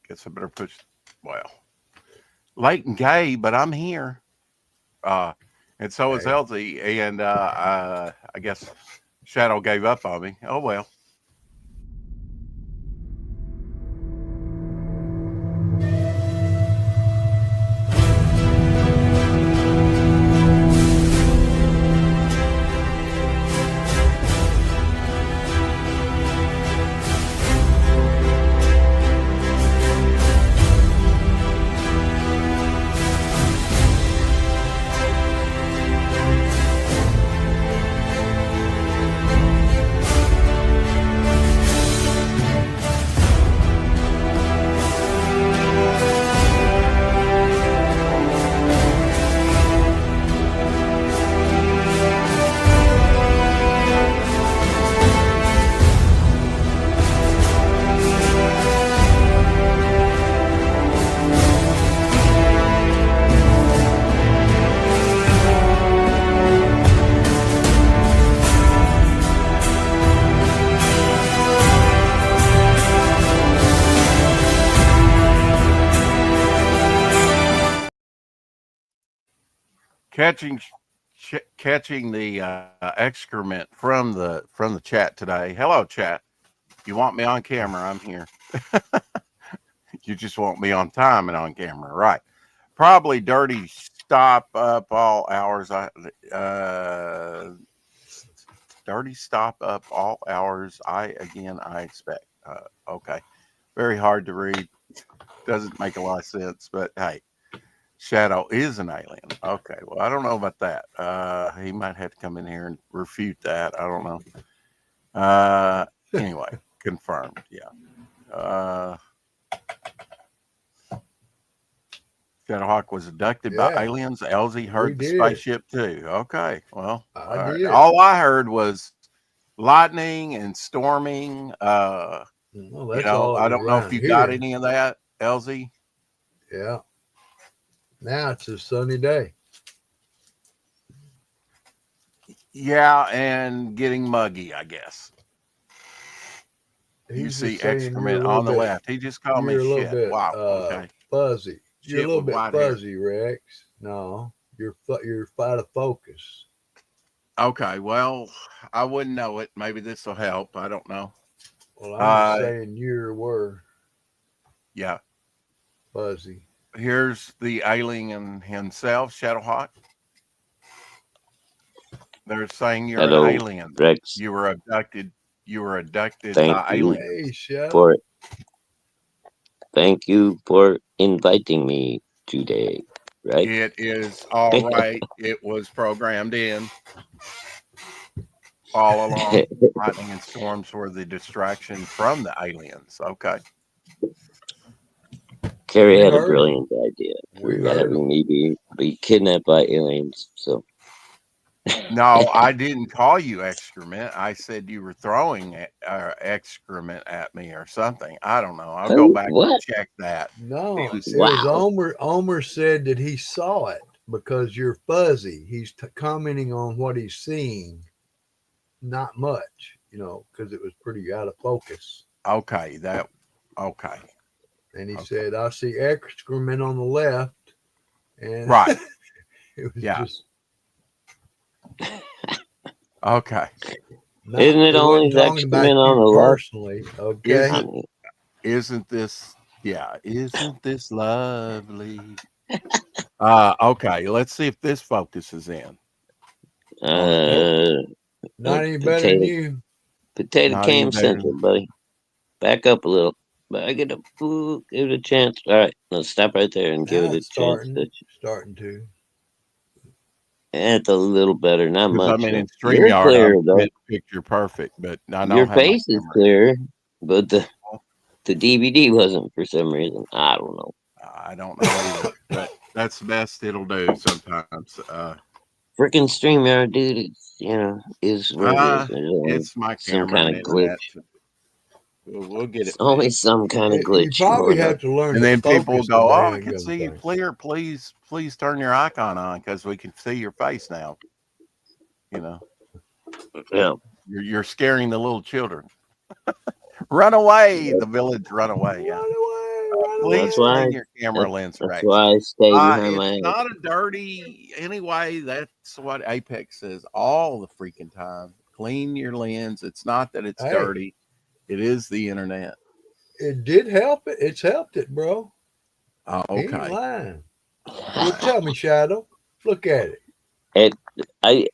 Guess I better push. Well, late and gay, but I'm here. Uh, and so is Hey, Elsie. And I guess Shadow gave up on me. Oh well. Catching catching the excrement from the chat today. Hello, chat. You want me on camera? I'm here. You just want me on time and on camera, right? Probably dirty. Stop up all hours. Dirty stop up all hours. I expect. Okay, very hard to read. Doesn't make a lot of sense, but hey, Shadow is an alien. Okay, well, I don't know about that. He might have to come in here and refute that. I don't know. Anyway, confirmed. Yeah. Shadowhawk was abducted by yeah, aliens. Elsie we heard the did. spaceship too. Okay, well, I all right. did. All I heard was lightning and storming. Well, that's all it I was don't know if around you got here. any of that, Elsie. Yeah. Now it's a sunny day. Yeah, and getting muggy, I guess. You He's just see saying you're a excrement little on the bit, left. He just called me you're a little shit. bit Wow. Okay. fuzzy. You're a Shit little with bit white hair. fuzzy, Rex. No, you're out of focus. Okay. Well, I wouldn't know it. Maybe this will help. I don't know. Well, I'm just Uh, saying you were yeah. fuzzy. Here's the alien himself, Shadowhawk. They're saying you're an Hello, alien. Rex. You were abducted. You were abducted Thank by you Hey, aliens. Shadow. for thank you for inviting me today. Right? It is all right. It was programmed in all along. Lightning and storms were the distraction from the aliens. Okay. Carrie We had a heard him. brilliant idea We for heard him. having me be kidnapped by aliens. So No, I didn't call you excrement. I said you were throwing excrement at me or something. I don't know. I'll go oh, back and what? check that. He No, was, it was Wow. Omer. Omer said that he saw it because you're fuzzy. He's commenting on what he's seeing, not much, because it was pretty out of focus. okay. Okay. And he Okay. said, I see excrement on the left. And Right. it was Yeah. just Okay. Isn't it he wasn't always talking about excrement on you the left? personally. Okay. I Isn't mean, isn't this yeah, isn't this lovely? Okay, let's see if this focuses in on the Nope. camera. uh, Not any better than potato you. Not any cam better. central, buddy. Back up a little. Back it up. Ooh, give it a chance. All right, let's stop right there and give Now it a it's chance. starting to. It's a little better, not Because I'm much in though. You're StreamYard, clear I'm though. picture perfect, but I Your don't have my face is camera. clear, but the DVD wasn't for some reason. I don't know. I don't know either, but that's the best it'll do sometimes. Freaking StreamYard, dude. Is what it is. Uh, There's always it's my some camera kind and of glitch. internet. We'll get It's it always fixed. some kind of You glitch probably going have on. to learn And to then people focus the go, "Oh, I dang can gum see you thing. clear. Please turn your icon on because we can see your face now." You know, Yeah. you're scaring the little children. Run away! Run The village run away. Yeah. away, run Please why. clean your camera lens, That's Rex. why I stay behind my It's head. not a dirty anyway. That's what Apex says all the freaking time. Clean your lens. It's not that it's Hey. dirty. It is the internet. It did help it. It's helped it, bro. Oh, He ain't okay. lying. Well, tell me, Shadow. Look at it.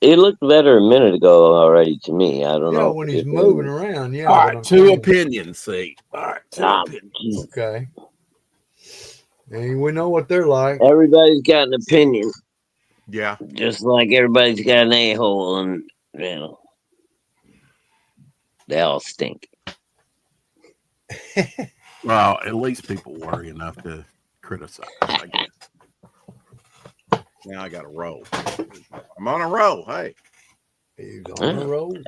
It looked better a minute ago already to me. I don't Yeah, know. when he's if- moving around. Yeah. All but right, I'm two saying- opinions. See. All right, two Ah, opinions. geez. Okay. And we know what they're like. Everybody's got an opinion, Yeah. just like everybody's got an a-hole, and you know, they all stink. Well, at least people worry enough to criticize, I guess. Now I got a roll. I'm on a roll. Hey, He's on the road.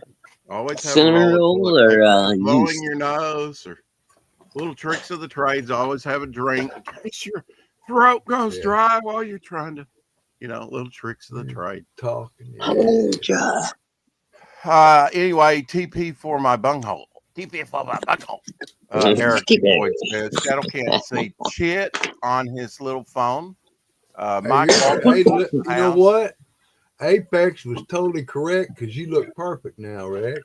always have Cinnamon a roll roll of or toilet paper. Blowing yeast? your nose or little tricks of the trades. Always have a drink in case your throat goes Yeah. dry while you're trying to, little tricks of the trade. Talking. Yeah. Oh, God. Anyway, TP for my bunghole. TP for my bunghole. Eric Keep it. Boyd says Shadow can't see shit on his little phone. Hey, Mike you know House. what? Apex was totally correct because you look perfect now, Rex.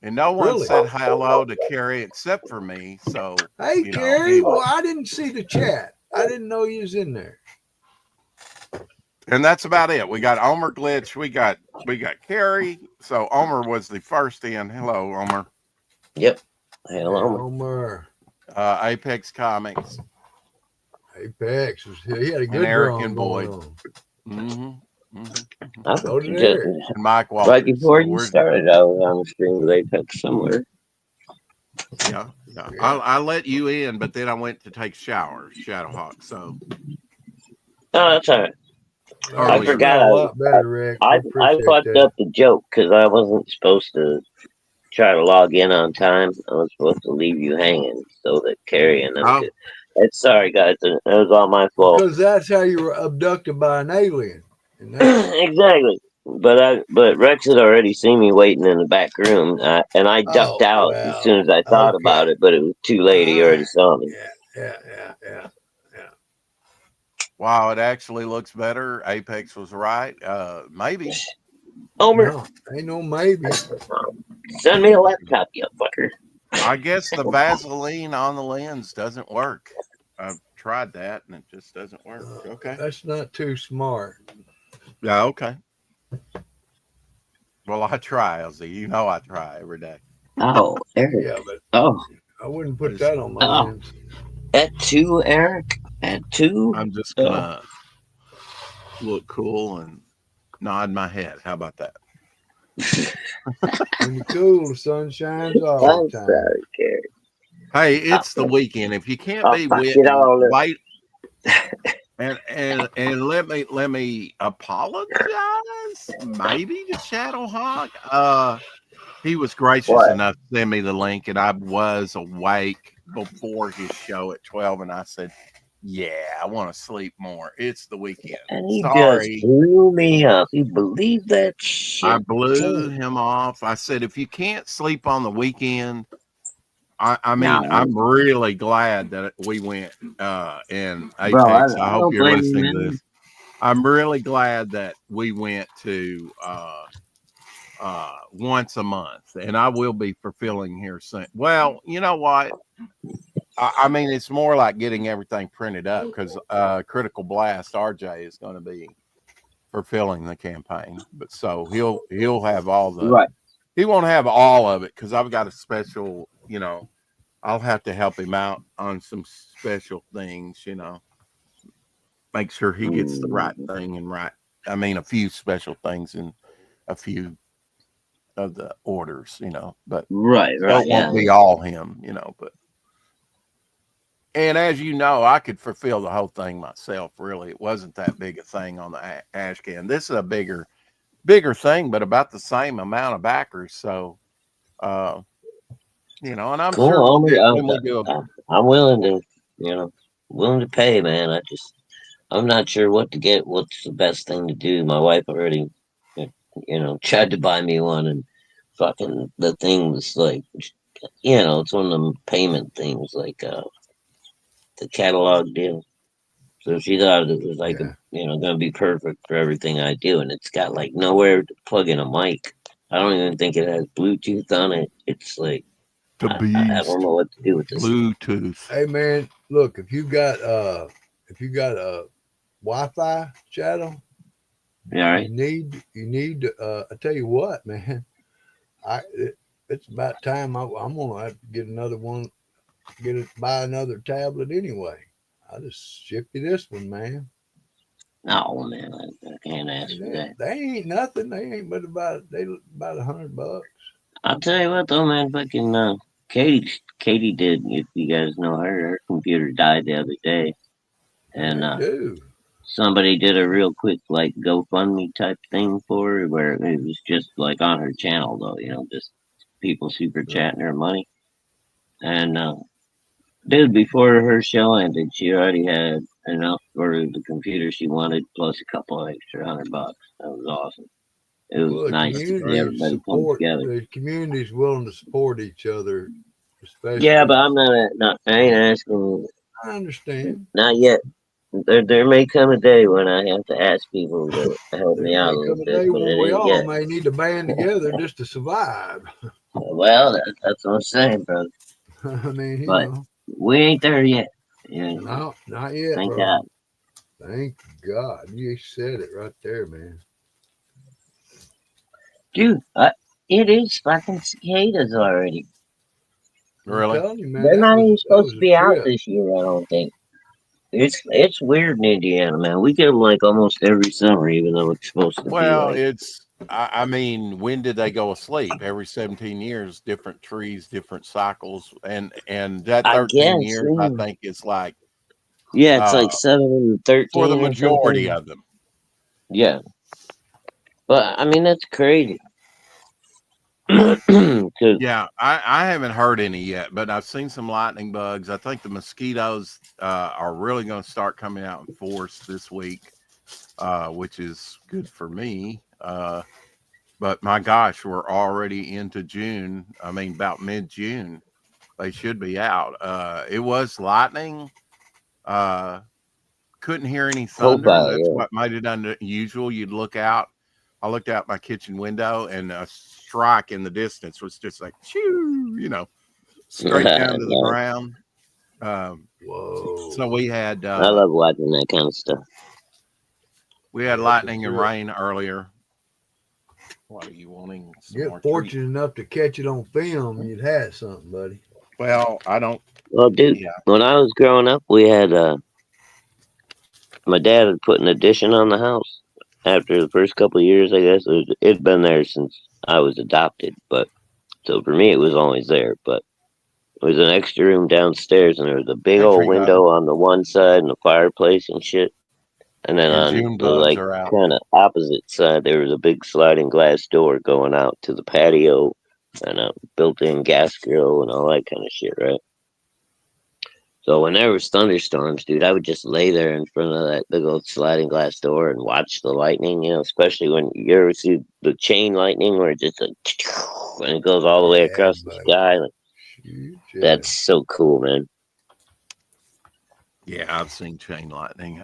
And no one Really? said hello to Carrie except for me. So, Hey, you know, Carrie. anyway. Well, I didn't see the chat. I didn't know you was in there. And that's about it. We got Omer Glitch. We got Carrie. So Omer was the first in. Hello, Omer. Yep. Hello. Homer. Apex Comics. Apex was he had a good Eric run and going Boyd. on. So did Eric. And Mike Walters. right before So you we're- started, I was on the stream with Apex somewhere. Yeah. I let you in, but then I went to take showers, Shadowhawk. So Oh, that's all right. I You forgot smell I- a lot better, Rex. I appreciate fucked that. up the joke because I wasn't supposed to try to log in on time. I was supposed to leave you hanging so that Carrie and them Oh. could. It's sorry, guys. It was all my fault. Because that's how you were abducted by an alien. And that's, Exactly. But Rex had already seen me waiting in the back room, and I ducked Oh, out well, as soon as I thought okay. about it. But it was too late. He already saw me. yeah. wow, it actually looks better. Apex was right. Maybe. Homer, No, ain't no maybe. send me a laptop, you fucker. I guess the Vaseline on the lens doesn't work. I've tried that and it just doesn't work. Okay. That's not too smart. Yeah, okay. Well, I try, Elsie. You know I try every day. Oh, Eric. Yeah, but Oh, I wouldn't put that on my Oh. lens. at 2, Eric. At 2. I'm just gonna look cool and nod my head. How about that? When you're cool, the sun shines all I'm the time. sorry, Carrie. Hey, it's the weekend. If you can't be fuck with it all up. wait and let me apologize maybe to Shadowhawk. He was gracious What? enough to send me the link, and I was awake before his show at 12, and I said, yeah, I want to sleep more. It's the weekend. And he Sorry. just blew me up. You believe that shit? I blew him off. I said, if you can't sleep on the weekend, I mean, No. I'm really glad that we went. And Apex, Bro, I I hope don't you're blame you, listening to man. this. I'm really glad that we went to once a month, and I will be fulfilling here soon. Well, you know what? I mean, it's more like getting everything printed up because Critical Blast RJ is going to be fulfilling the campaign, but so he'll have all the Right. He won't have all of it because I've got a special, I'll have to help him out on some special things, make sure he gets the right thing and a few special things and a few of the orders, but Right. it won't be all him, but. And as you know, I could fulfill the whole thing myself. Really, it wasn't that big a thing on the ash can. This is a bigger thing, but about the same amount of backers. So, and I'm Cool, sure homie. when we do I'm willing to pay, man. I'm not sure what to get. What's the best thing to do? My wife already, tried to buy me one, and fucking the thing was like, it's one of them payment things, like the catalog deal. So she thought it was like Yeah. going to be perfect for everything I do, and it's got like nowhere to plug in a mic. I don't even think it has Bluetooth on it. It's like The I don't beast. know what to do with this. Bluetooth. Hey man, look, if you got a Wi-Fi channel, All right. you need I tell you what, man. It's about time I'm gonna have to get another one, buy another tablet anyway. I'll just ship you this one, man. No, man, I can't ask for that. They ain't nothing. They ain't but about $100. I'll tell you what, though, man. Fucking Katie did. If you guys know her computer died the other day, and They do. somebody did a real quick like GoFundMe type thing for her, where it was just like on her channel, though. Just people super chatting her money. And dude, before her show ended, she already had enough for the computer she wanted, plus a couple of extra $100. That was awesome. It was Well, the nice to see community everybody come support. together. The community's willing to support each other, especially. Yeah, but I'm not. I ain't asking. I understand. Not yet. There may come a day when I have to ask people to help There me out may a little come a bit, day but when it we ain't all yet. may need to band together just to survive. Well, that's what I'm saying, brother. I mean, But we ain't there yet. no, not yet, Thank bro. God. Thank God. You said it right there, man. Dude, it is fucking cicadas already. I'm Really? telling you, man, They're not even that supposed was to a be out trip. this year, I don't think. It's weird in Indiana, man. We get them like almost every summer, even though it's supposed to be Well, like. I mean, when did they go asleep? Every 17 years, different trees, different cycles, and that I 13 guess, years, I think, is like yeah, it's uh, like 7 and for the 13 or majority something. of them. Yeah, but I mean that's crazy. 'Cause Yeah, I haven't heard any yet, but I've seen some lightning bugs. I think the mosquitoes are really going to start coming out in force this week, which is good for me. But my gosh, we're already into June. I mean, about mid-June, they should be out. It was lightning. Uh, couldn't hear any thunder. profile, That's yeah. what made it unusual. You'd look out. I looked out my kitchen window, and a strike in the distance was just like, shoo, straight down to the No, ground. Um, so Whoa. we had I love watching that kind of stuff. Yeah, it's a lightning and trip. rain earlier. What are you wanting? Some Get more treats? fortunate enough to catch it on film, you'd had something, buddy. Well, I don't. Well, dude, Yeah. when I was growing up, we had my dad had put an addition on the house. After the first couple of years, I guess it'd been there since I was adopted. But so for me, it was always there. But it was an extra room downstairs, and there was a big Hey, old Trigo. window on the one side and a fireplace and shit. And then And on June the bugs like are out. kind of opposite side, there was a big sliding glass door going out to the patio and a built-in gas grill and all that kind of shit, right? So when there was thunderstorms, dude, I would just lay there in front of that big old sliding glass door and watch the lightning. Especially when you ever see the chain lightning where it just like and it goes all the way Yeah, across the buddy. sky. Like, Shoot, yeah. that's so cool, man. Yeah, I've seen chain lightning.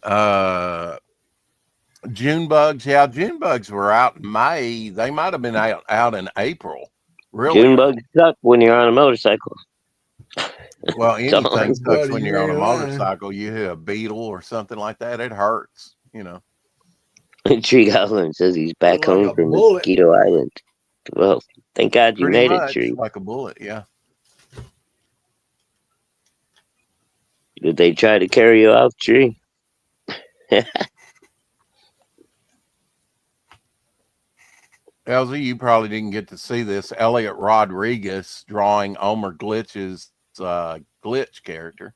June bugs. Yeah, June bugs were out in May. They might have been out in April. Really June early. bugs suck when you're on a motorcycle. Well, That's all anything I'm sucks Buddy, when you you're on a ain't lying. motorcycle. You hit a beetle or something like that, it hurts. saying. Tree Goblin says he's back Like home a from bullet. Mosquito Island. Well, thank God you Pretty made it, much Tree. like a bullet. Yeah. Did they try to carry you off, Tree? LZ, you probably didn't get to see this. Elliot Rodriguez drawing Omer Glitch's Glitch character.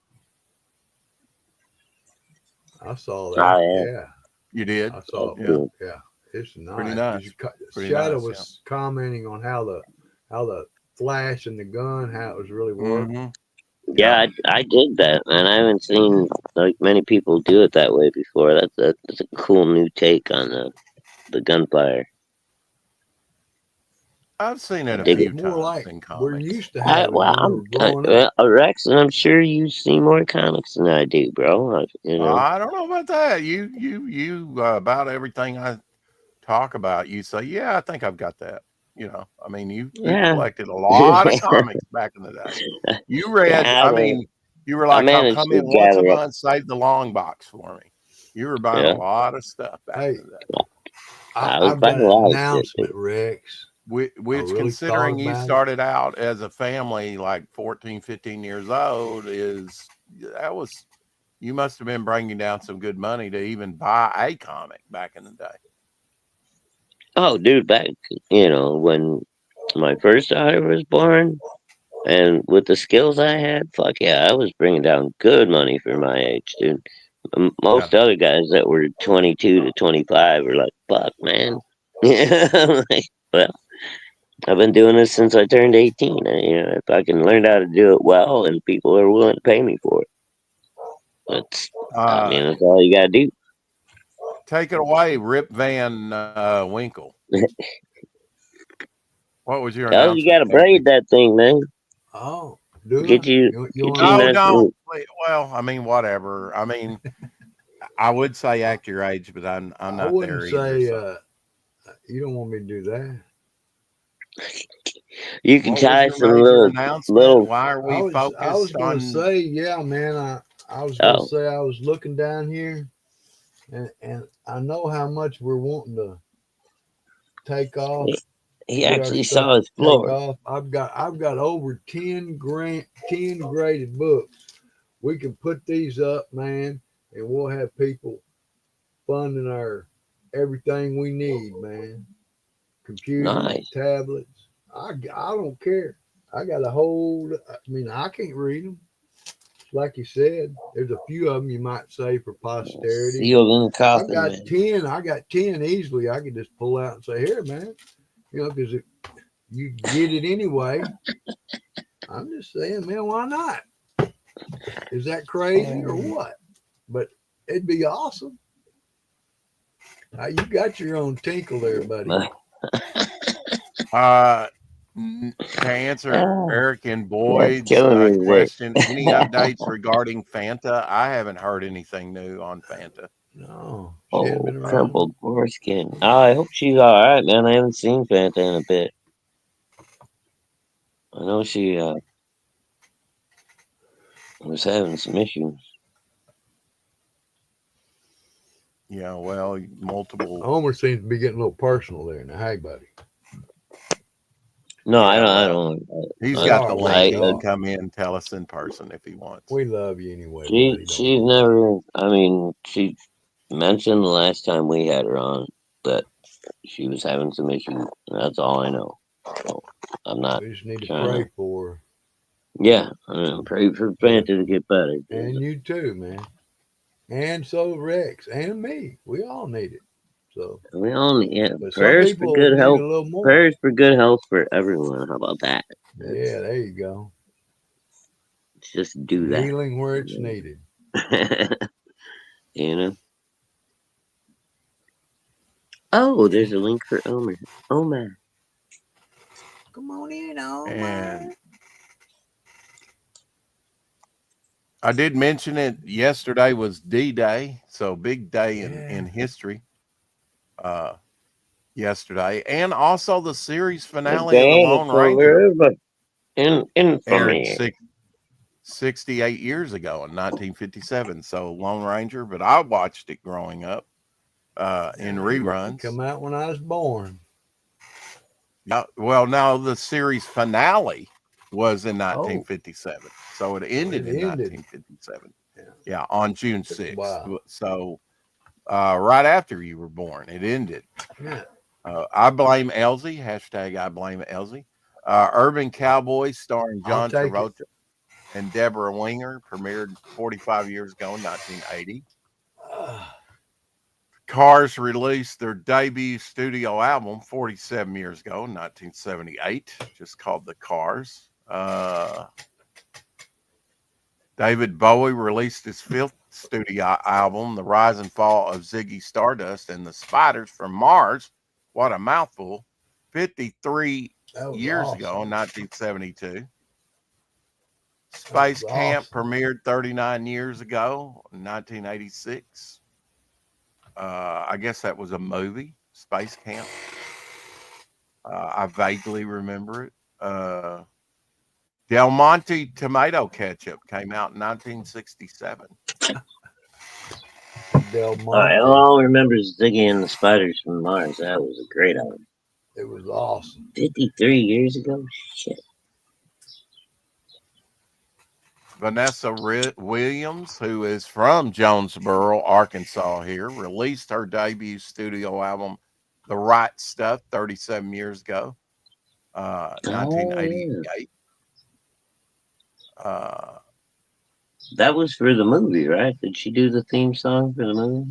I saw that. Oh, yeah. Yeah, You did? I saw it. Yeah. Cool. Yeah, it's nice. Pretty 'Cause nice. you Pretty Shadow nice, was commenting on how the flash and the gun, how it was really yeah. working. Mm-hmm. Yeah, I did that, man. I haven't seen like many people do it that way before. That's a cool new take on the gunfire. I've seen it a Dig few it. more times like in we're comics. used to having Well, when we were growing up. Rex, and I'm sure you see more comics than I do, bro. You know. I don't know about that. You about everything I talk about, you say, yeah, I think I've got that. You know, I mean, you Yeah. collected a lot of comics back in the day. You read, Yeah, I mean, you were I like, I'll managed come to in once a gather up. month, save the long box for me. You were buying Yeah, a lot of stuff back Hey, in the day. I was I've got buying a an lot of shit. announcement, Rex. I Which really thought considering you about it. started out as a family like 14, 15 years old, you must have been bringing down some good money to even buy a comic back in the day. Oh, dude, back when my first daughter was born, and with the skills I had, fuck yeah, I was bringing down good money for my age, dude. Yeah. Most other guys that were 22 to 25 were like, fuck, man. Yeah, I'm like, well, I've been doing this since I turned 18. And, if I can learn how to do it well and people are willing to pay me for it, that's all you gotta do. Take it away, Rip Van Winkle. What was your Oh, you announcement? gotta braid that thing, man. Oh, do Get I? you, You get want you to No, know? nice don't. little. Well, I mean, whatever. I mean, I would say act your age, but I'm I not wouldn't there either. say So, you don't want me to do that. You can what was tie your some major little, announcement? little. Why are we I was focused gonna on? say, yeah, man. I was gonna Oh, say I was looking down here, and I know how much we're wanting to take off, he get our actually stuff saw his to take floor. off. I've got over 10 graded books. We can put these up, man, and we'll have people funding our everything we need, man. Computers, Nice. tablets. I don't care. I got a whole. I mean, I can't read them. Like you said, there's a few of them you might say for posterity, but Sealed in the I've coffin, got man. 10. I got 10 easily. I could just pull out and say, "Here, man," because you get it anyway. I'm just saying, man, why not? Is that crazy or what? But it'd be awesome. You got your own tinkle there, buddy. Uh, to answer Eric and That's Boyd's killing me today. question, any updates regarding Fanta? I haven't heard anything new on Fanta. No, she hadn't Oh, been around. crumpled foreskin. Oh, I hope she's all right, man. I haven't seen Fanta in a bit. I know she was having some issues. Yeah, well, multiple. Homer seems to be getting a little personal there. Now, hey, buddy. No, Yeah, I well, don't. he's We I, got the are. link. I, He I can come in and tell us in person if he wants. We love you anyway, she buddy. Don't she's worry about it. never. I mean, she mentioned the last time we had her on that she was having some issues. That's all I know. So I'm not We just need to trying pray to. for her. Yeah, pray for But Fanta to get better. and you too, man. And so Rex and me. We all need it. So, We all need but some prayers for people good need it health. a little more. Prayers for good health for everyone. How about that? Yeah, there you go. Let's just do And that. healing where it's needed. you know. Oh, there's a link for Omer. Omer. Come on in, Omar. And I did mention it yesterday was D-Day, so big day in history. Yesterday, and also the series finale of the Dang, Lone it's Ranger over. But in aired infamy. 68 years ago in 1957. So Lone Ranger, but I watched it growing up in It reruns. come out when I was born. Yeah, well, now the series finale was in Oh, 1957, so it ended it in ended. 1957. Yeah. Yeah, on June Took a 6th. while. So right after you were born, it ended. Yeah. I blame Elsie. Hashtag I blame Elsie. Urban Cowboy starring I'll John take it. Travolta and Deborah Winger premiered 45 years ago in 1980. Cars released their debut studio album 47 years ago in 1978, just called The Cars. David Bowie released his fifth studio album, The Rise and Fall of Ziggy Stardust and the Spiders from Mars. What a mouthful. 53 That was years awesome. ago in 1972. That Space was Camp awesome. premiered 39 years ago in 1986. I guess that was a movie, Space Camp. I vaguely remember it. Del Monte tomato ketchup came out in 1967. Del All right, Monte. all I remember is Ziggy and the Spiders from Mars. That was a great album. It was awesome. 53 years ago? Shit. Vanessa Williams, who is from Jonesboro, Arkansas, here, released her debut studio album, The Right Stuff, 37 years ago, Oh, 1988. that was for the movie, right? Did she do the theme song for the movie?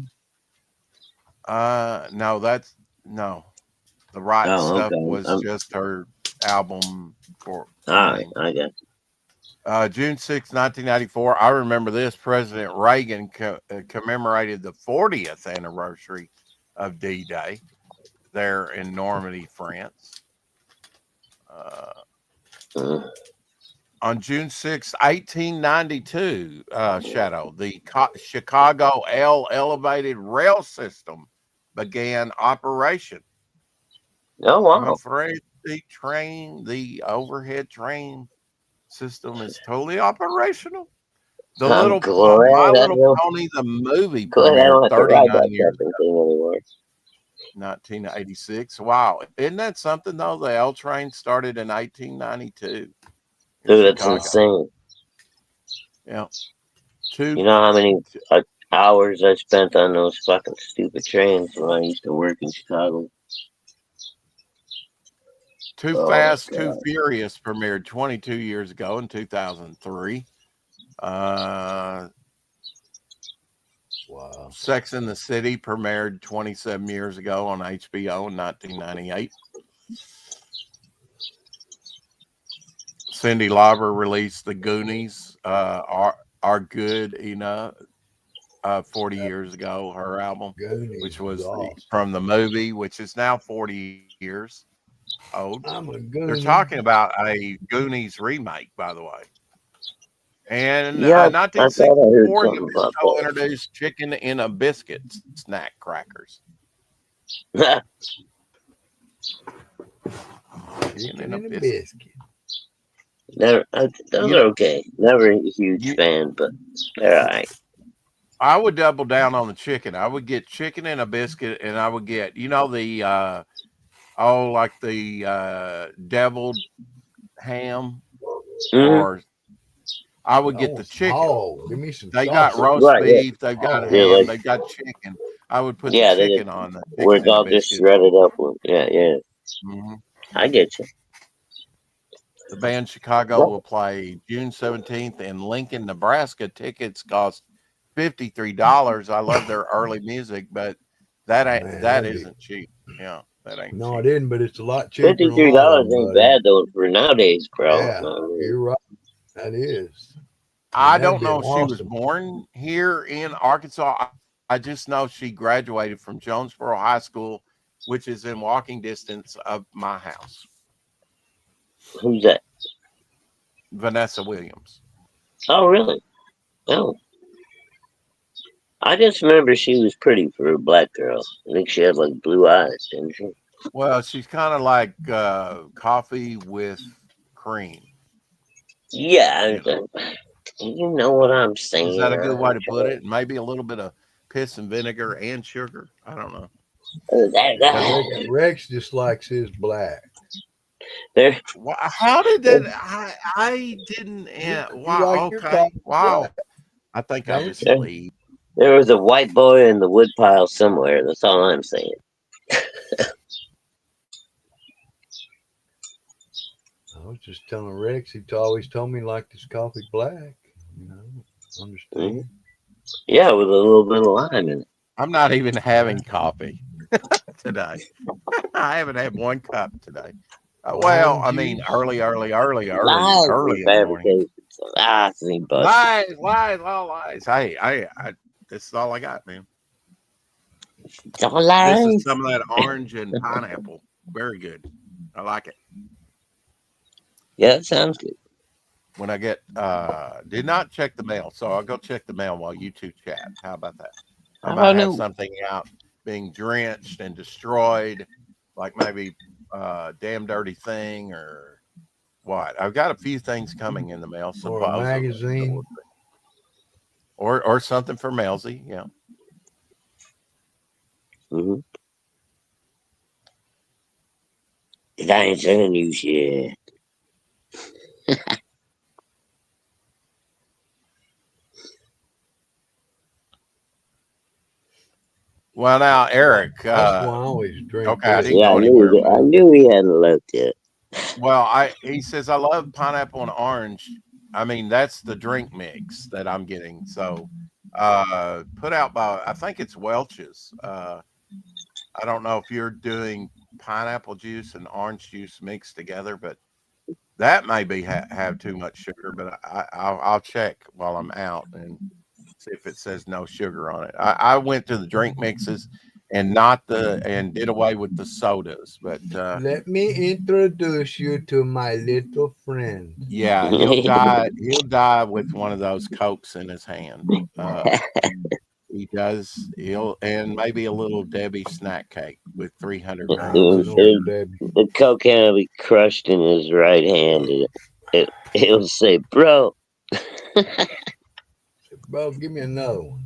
No, no. The Right Oh, Stuff okay. was just her album for All right, name. I got you. June 6, 1994. I remember this. President Reagan commemorated the 40th anniversary of D-Day there in Normandy, France. On June 6, 1892, Shadow, the Chicago L elevated rail system began operation. Oh, I'm wow. afraid the overhead train system is totally operational. The I'm little glad My I Little don't, Pony, the movie glad I don't premiered have to ride 39 that years fucking ago, thing anymore. 1986. Wow, isn't that something though? The L train started in 1892 in Dude, that's Chicago. insane. Yeah, You know how many hours I spent on those fucking stupid trains when I used to work in Chicago? Too Oh, Fast, God. Too Furious premiered 22 years ago in 2003. Wow. Sex in the City premiered 27 years ago on HBO in 1998. Cyndi Lauper released The Goonies, Are Good Enough, 40 years ago, her album, Goonies which was awesome. from the movie, which is now 40 years old. I'm a They're Goonie. talking about a Goonies remake, by the way. And Yeah, I thought I heard 1964, something about Nabisco introduced chicken in a biscuit snack crackers. that. Chicken in a biscuit. biscuit. Those are okay. Never a huge fan, but they're all right. I would double down on the chicken. I would get chicken in a biscuit, and I would get, the like the deviled ham, or I would get the chicken. Oh, give me some They sausage. got roast Right, yeah. beef, they've got Yeah, ham, like- they've got chicken. I would put Yeah, the they chicken on the Where chicken it's in a all just biscuit. shredded up with. Yeah. Mhm. I get you. The band Chicago will play June 17th in Lincoln, Nebraska. Tickets cost $53. I love their early music, but that isn't cheap. Yeah, that ain't No, I cheap. didn't, but it's a lot cheaper. than a $53 lot of them, ain't buddy. bad though for nowadays, bro. Yeah, you're right. That is. I that'd don't be know if she was awesome. born here in Arkansas. I just know she graduated from Jonesboro High School, which is in walking distance of my house. Who's that? Vanessa Williams. Oh, really? Oh. I just remember she was pretty for a black girl. I think she had like blue eyes, didn't she? Well, she's kind of like coffee with cream. Yeah, you know what I'm saying. Is that a good way to put it? Maybe a little bit of piss and vinegar and sugar. I don't know. Rex just likes his black. There, How did that? I didn't. Wow. like your Okay. coffee Wow. black. I think I'm Don't you? asleep. there was a white boy in the woodpile somewhere. That's all I'm saying. I was just telling Rex. He always told me he liked his coffee black. You know, understand? Yeah, with a little bit of lime in it. I'm not even having coffee today. I haven't had one cup today. Well, I mean, early Lies in the morning. fabrication. See, but Lies. Hey, this is all I got, man. don't This lie. is some of that orange and pineapple. Very good. I like it. Yeah, that sounds good. When I get did not check the mail, so I'll go check the mail while you two chat. How about that? I I might don't have know. something out being drenched and destroyed, like maybe damn dirty thing or what. I've got a few things coming in the mail, Or a supposedly. magazine. Or something for Mailsy, yeah. Mm-hmm. I ain't sending you shit. Well, now Eric, That's why I always drink okay, I this. didn't Yeah, go anywhere. I knew he hadn't left yet. Well, he says I love pineapple and orange. I mean, that's the drink mix that I'm getting. So, put out by I think it's Welch's. I don't know if you're doing pineapple juice and orange juice mixed together, but that may be have too much sugar. But I'll check while I'm out and see if it says no sugar on it. I went to the drink mixes and did away with the sodas, but Let me introduce you to my little friend. yeah, he'll die. He'll die with one of those cokes in his hand. He does. He'll and maybe a little Debbie snack cake with 300 I grams don't of know, sugar. Debbie. The cocaine will be crushed in his right hand. He'll say, "Bro." Bro, give me another one.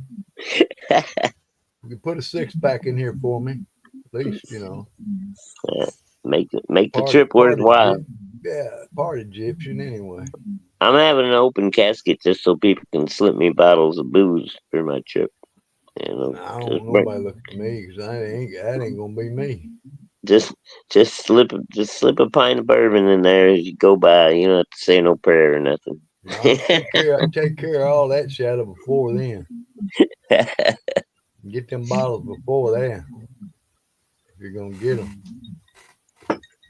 You can put a 6-pack in here for me. At least, you know. make the Part, trip part worthwhile. Yeah, part Egyptian anyway. I'm having an open casket just so people can slip me bottles of booze for my trip. You know, I don't want nobody look at me because that ain't gonna be me. just just slip a pint of bourbon in there as you go by. You don't have to say no prayer or nothing. I'll take care of all that shadow before then. Get them bottles before then. If you're gonna get them.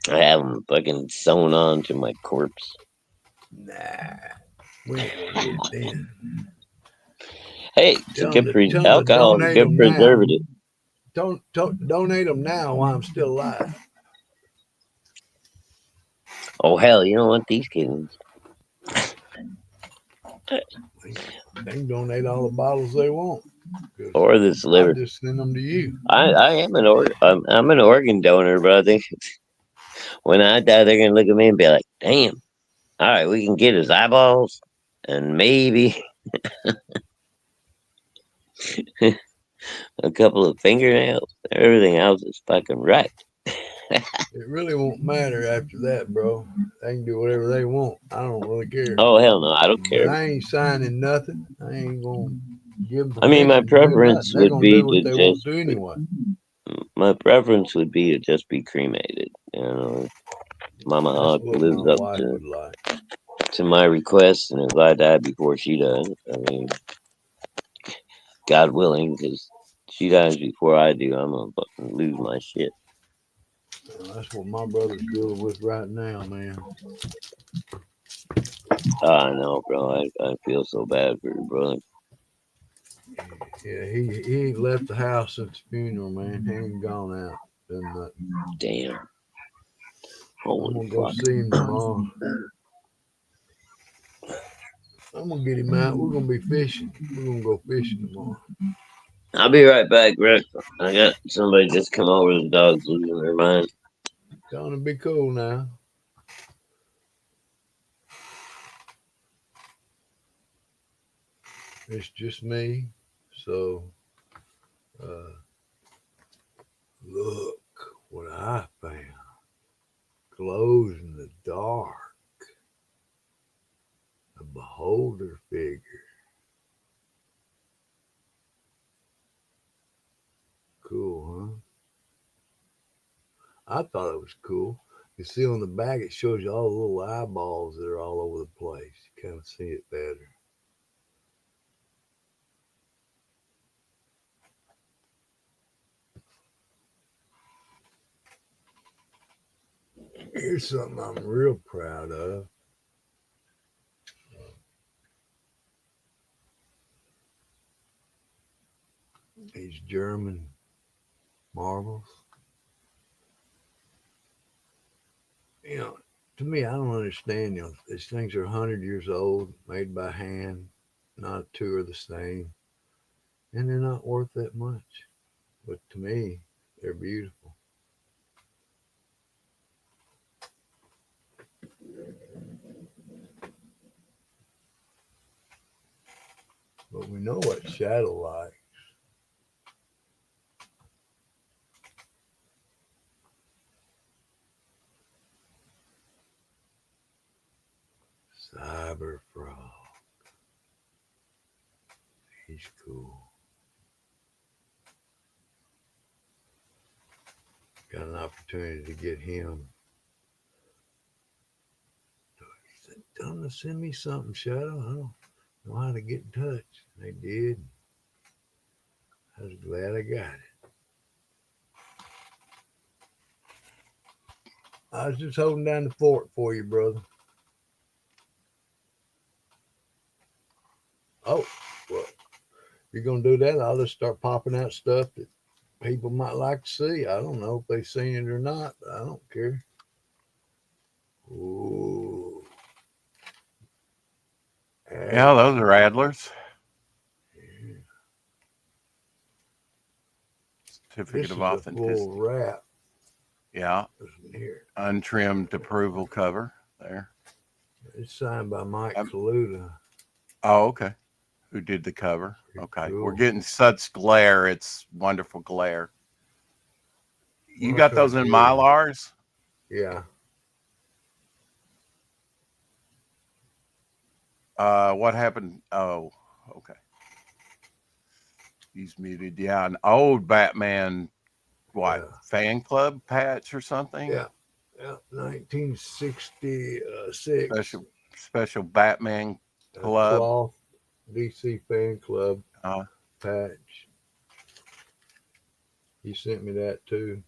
I have them fucking sewn on to my corpse. Nah, we ain't gonna get it then. Hey, it's a Tell good them to alcohol, is a donate good them now. preservative. Don't donate them now while I'm still alive. Oh hell, you don't want these kittens. They can donate all the bottles they want. Or this I'll liver. just send them to you. I am I'm an organ donor, but I think when I die, they're gonna look at me and be like, "Damn, all right, we can get his eyeballs and maybe a couple of fingernails. Everything else is fucking right." It really won't matter after that, bro. They can do whatever they want. I don't really care. Oh hell no, I don't But care. I ain't signing nothing. I ain't gonna give them I mean, my permission to do nothing. preference They're would gonna be do what to they want just to anyway. be cremated. You know, Mama That's Hawk what lives my up wife would like. to my request, and if I die before she does, I mean, God willing, because she dies before I do, I'm gonna fucking lose my shit. That's what my brother's dealing with right now, man. I know, bro. I feel so bad for your brother. Yeah, he ain't left the house since the funeral, man. He ain't gone out. Done nothing. Damn. I'm Holy gonna go fuck. see him tomorrow. I'm gonna get him out. We're gonna be fishing. We're gonna go fishing tomorrow. I'll be right back, Rick. I got somebody just come over. The dog's losing their mind. Gonna be cool now. It's just me. So, look what I found. Glows in the dark. A beholder figure. Cool, huh? I thought it was cool. You see on the back, it shows you all the little eyeballs that are all over the place. You kind of see it better. Here's something I'm real proud of. These German marbles. you know, to me, I don't understand. You know, these things are 100 years old, made by hand. Not two are the same, and they're not worth that much. But to me, they're beautiful. But we know what shadow like. Cyber Frog. He's cool. Got an opportunity to get him. He said, "Tell them to send me something, Shadow. I don't know how to get in touch." They did. I was glad I got it. I was just holding down the fort for you, brother. Oh, well, you're gonna do that? I'll just start popping out stuff that people might like to see. I don't know if they've seen it or not, but I don't care. Ooh. Yeah, those are Adlers. Yeah. Certificate This of is a authenticity. full wrap. Yeah, Listen here. untrimmed approval cover there. It's signed by Mike Um, Kaluta. Oh, okay. Who did the cover? Pretty Okay, cool. we're getting such glare. It's wonderful glare. You Well, I got try those to in get 'em. Mylars? Yeah. What happened? Oh, okay. He's muted. Yeah, an old Batman, what, Yeah. fan club patch or something? Yeah. Yeah. 1966. Special Batman club. Cloth DC fan club Uh, patch. He sent me that too.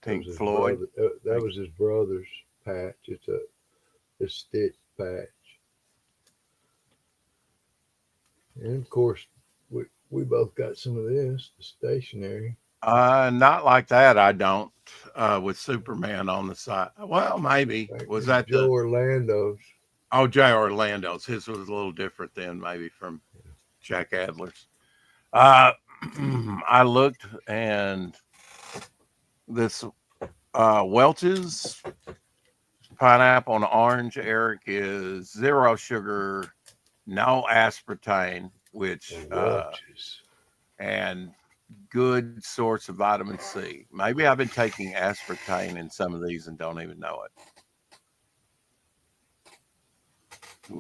That Pink was his Floyd. brother. That was his brother's patch. It's a stitch patch. And of course, we both got some of this, the stationery. Not like that. I don't. With Superman on the side. Well, maybe was that Joe the? Orlando's. Oh, Jay Orlando's. His was a little different then, maybe from Jack Adler's. I looked, and this Welch's pineapple and orange, Eric, is 0 sugar, no aspartame, which Welch's. and good source of vitamin C. Maybe I've been taking aspartame in some of these and don't even know it.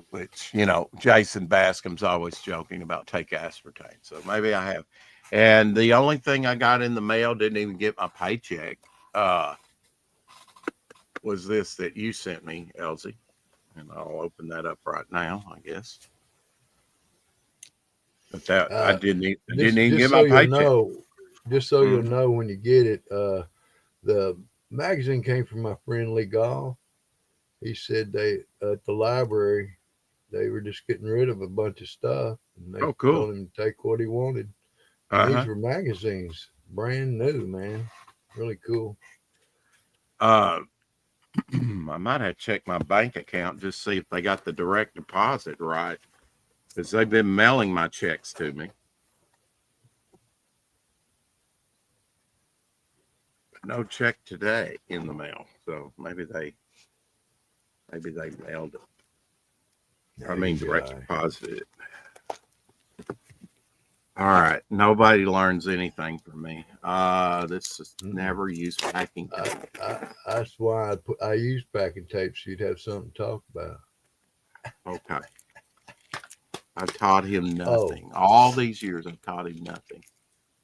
Which, Jason Bascom's always joking about take aspartame. So maybe I have. And the only thing I got in the mail, didn't even get my paycheck, was this that you sent me, Elsie. And I'll open that up right now, I guess. But that I didn't even get my paycheck. Just so you'll know when you get it, the magazine came from my friend Lee Gall. He said they at the library they were just getting rid of a bunch of stuff, and they told him to take what he wanted. And these were magazines, brand new, man, really cool. I might have to check my bank account just see if they got the direct deposit right, because they've been mailing my checks to me. No check today in the mail, so maybe they mailed it. I mean, direct deposited it. All right, nobody learns anything from me. This is never use packing tape. That's why I use packing tape, so you'd have something to talk about. Okay. I taught him nothing. All these years, I've taught him nothing.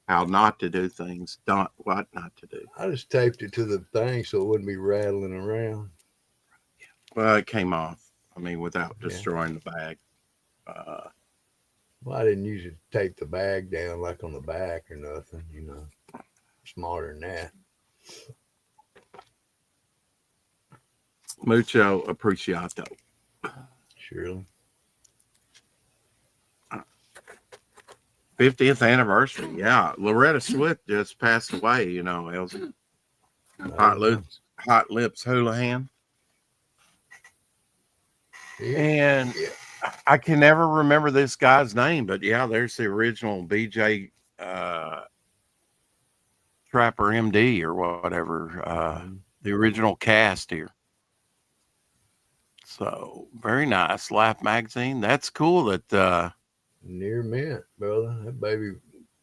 How not to do things, what not to do. I just taped it to the thing so it wouldn't be rattling around. Well, it came off. I mean, without destroying the bag. Well, I didn't usually tape the bag down like on the back or nothing, Smarter than that. Mucho appreciato. Surely. 50th anniversary. Yeah. Loretta Swift just passed away, Elsie. Hot Lips Houlihan. Yeah. And Yeah. I can never remember this guy's name, but yeah, there's the original BJ Trapper MD or whatever, the original cast here. So very nice. Life magazine. That's cool that Near mint, brother. That baby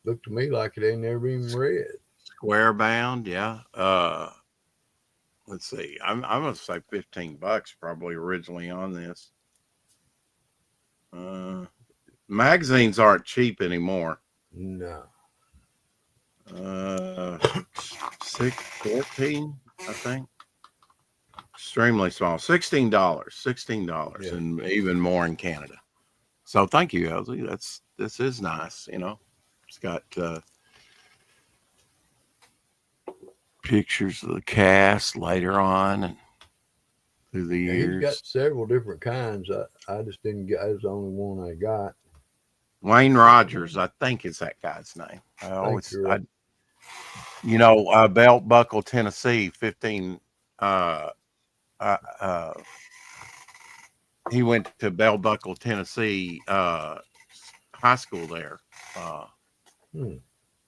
looked to me like it ain't never even read. Square Bound, yeah. Let's see. I'm gonna say $15 probably originally on this. Magazines aren't cheap anymore. No. 14, I think. Extremely small. $16. $16 Yeah. and even more in Canada. So thank you, Elsie. This is nice, you know. It's got pictures of the cast later on and through the Yeah, he's got years. several different kinds. I just didn't get. That was the only one I got. Wayne Rogers, I think is that guy's name. I think you're right. Belt Buckle, Tennessee, 15. Uh, uh, he went to Bell Buckle, Tennessee, high school there. Hmm.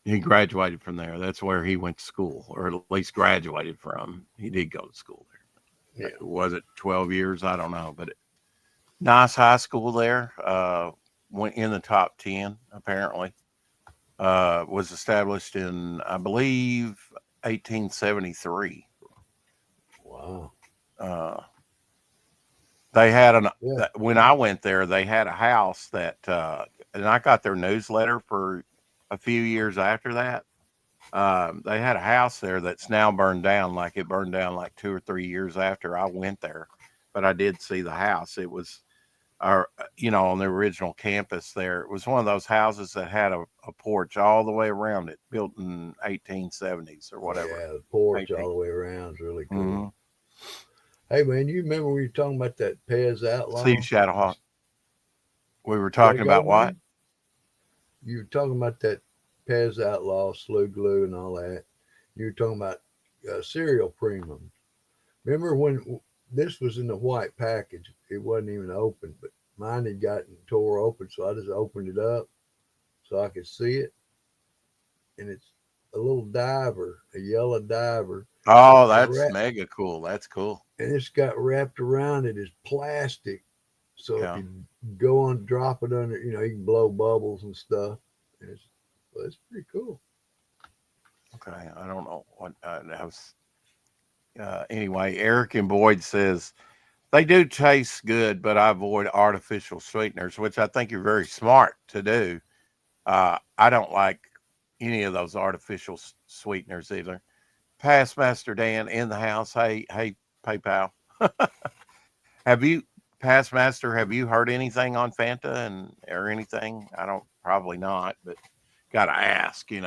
He graduated from there. That's where he went to school, or at least graduated from. He did go to school there. Yeah. Was it 12 years? I don't know, but nice high school there. Went in the top 10, apparently. Was established in, I believe, 1873. Wow. They had Yeah. when I went there, they had a house that, and I got their newsletter for a few years after that. They had a house there that's now burned down. Like it burned down like 2 or 3 years after I went there, but I did see the house. It was, on the original campus there. It was one of those houses that had a porch all the way around it, built in 1870s or whatever. Yeah, the porch 18. all the way around is really cool. Mm-hmm. Hey man, you remember we were talking about that Pez Outlaw? Steve Shadowhawk. We were Way to talking go, about what? man. You were talking about that Pez Outlaw, Slew Glue, and all that. You were talking about cereal premium. Remember when this was in the white package? It wasn't even open, but mine had gotten tore open, so I just opened it up so I could see it. And it's a little diver, a yellow diver. Oh, that's Wrap, mega cool. That's cool. and it's got wrapped around it as plastic. So Yeah. if you go on, drop it under, you can blow bubbles and stuff. And it's pretty cool. Okay. I don't know what that was. Anyway, Eric and Boyd says they do taste good, but I avoid artificial sweeteners, which I think you're very smart to do. I don't like any of those artificial sweeteners either. Past Master Dan in the house. Hey, PayPal. Have you, Past Master? Have you heard anything on Fanta or anything? I don't. Probably not, but gotta ask. We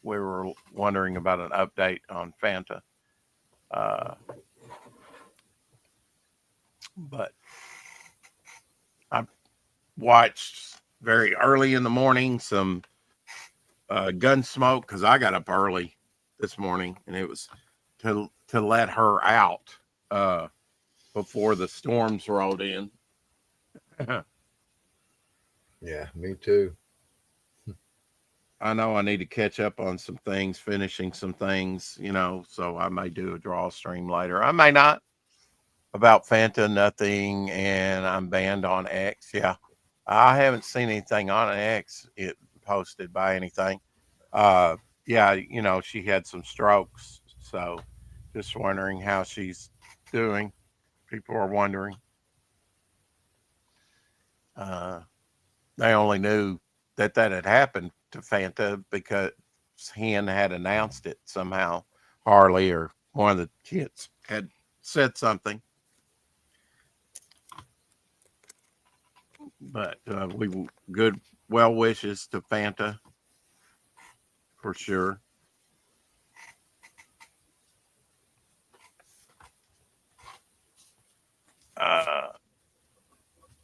were wondering about an update on Fanta. But I watched very early in the morning some Gunsmoke because I got up early this morning, and it was to let her out before the storms rolled in. Yeah, me too. I know I need to catch up on some things, finishing some things, so I may do a draw stream later. I may not. About Fanta, nothing, and I'm banned on X. Yeah, I haven't seen anything on X it posted by anything. Yeah, she had some strokes, so just wondering how she's doing. People are wondering. They only knew that had happened to Fanta because Hen had announced it somehow. Harley or one of the kids had said something. But we good well wishes to Fanta for sure.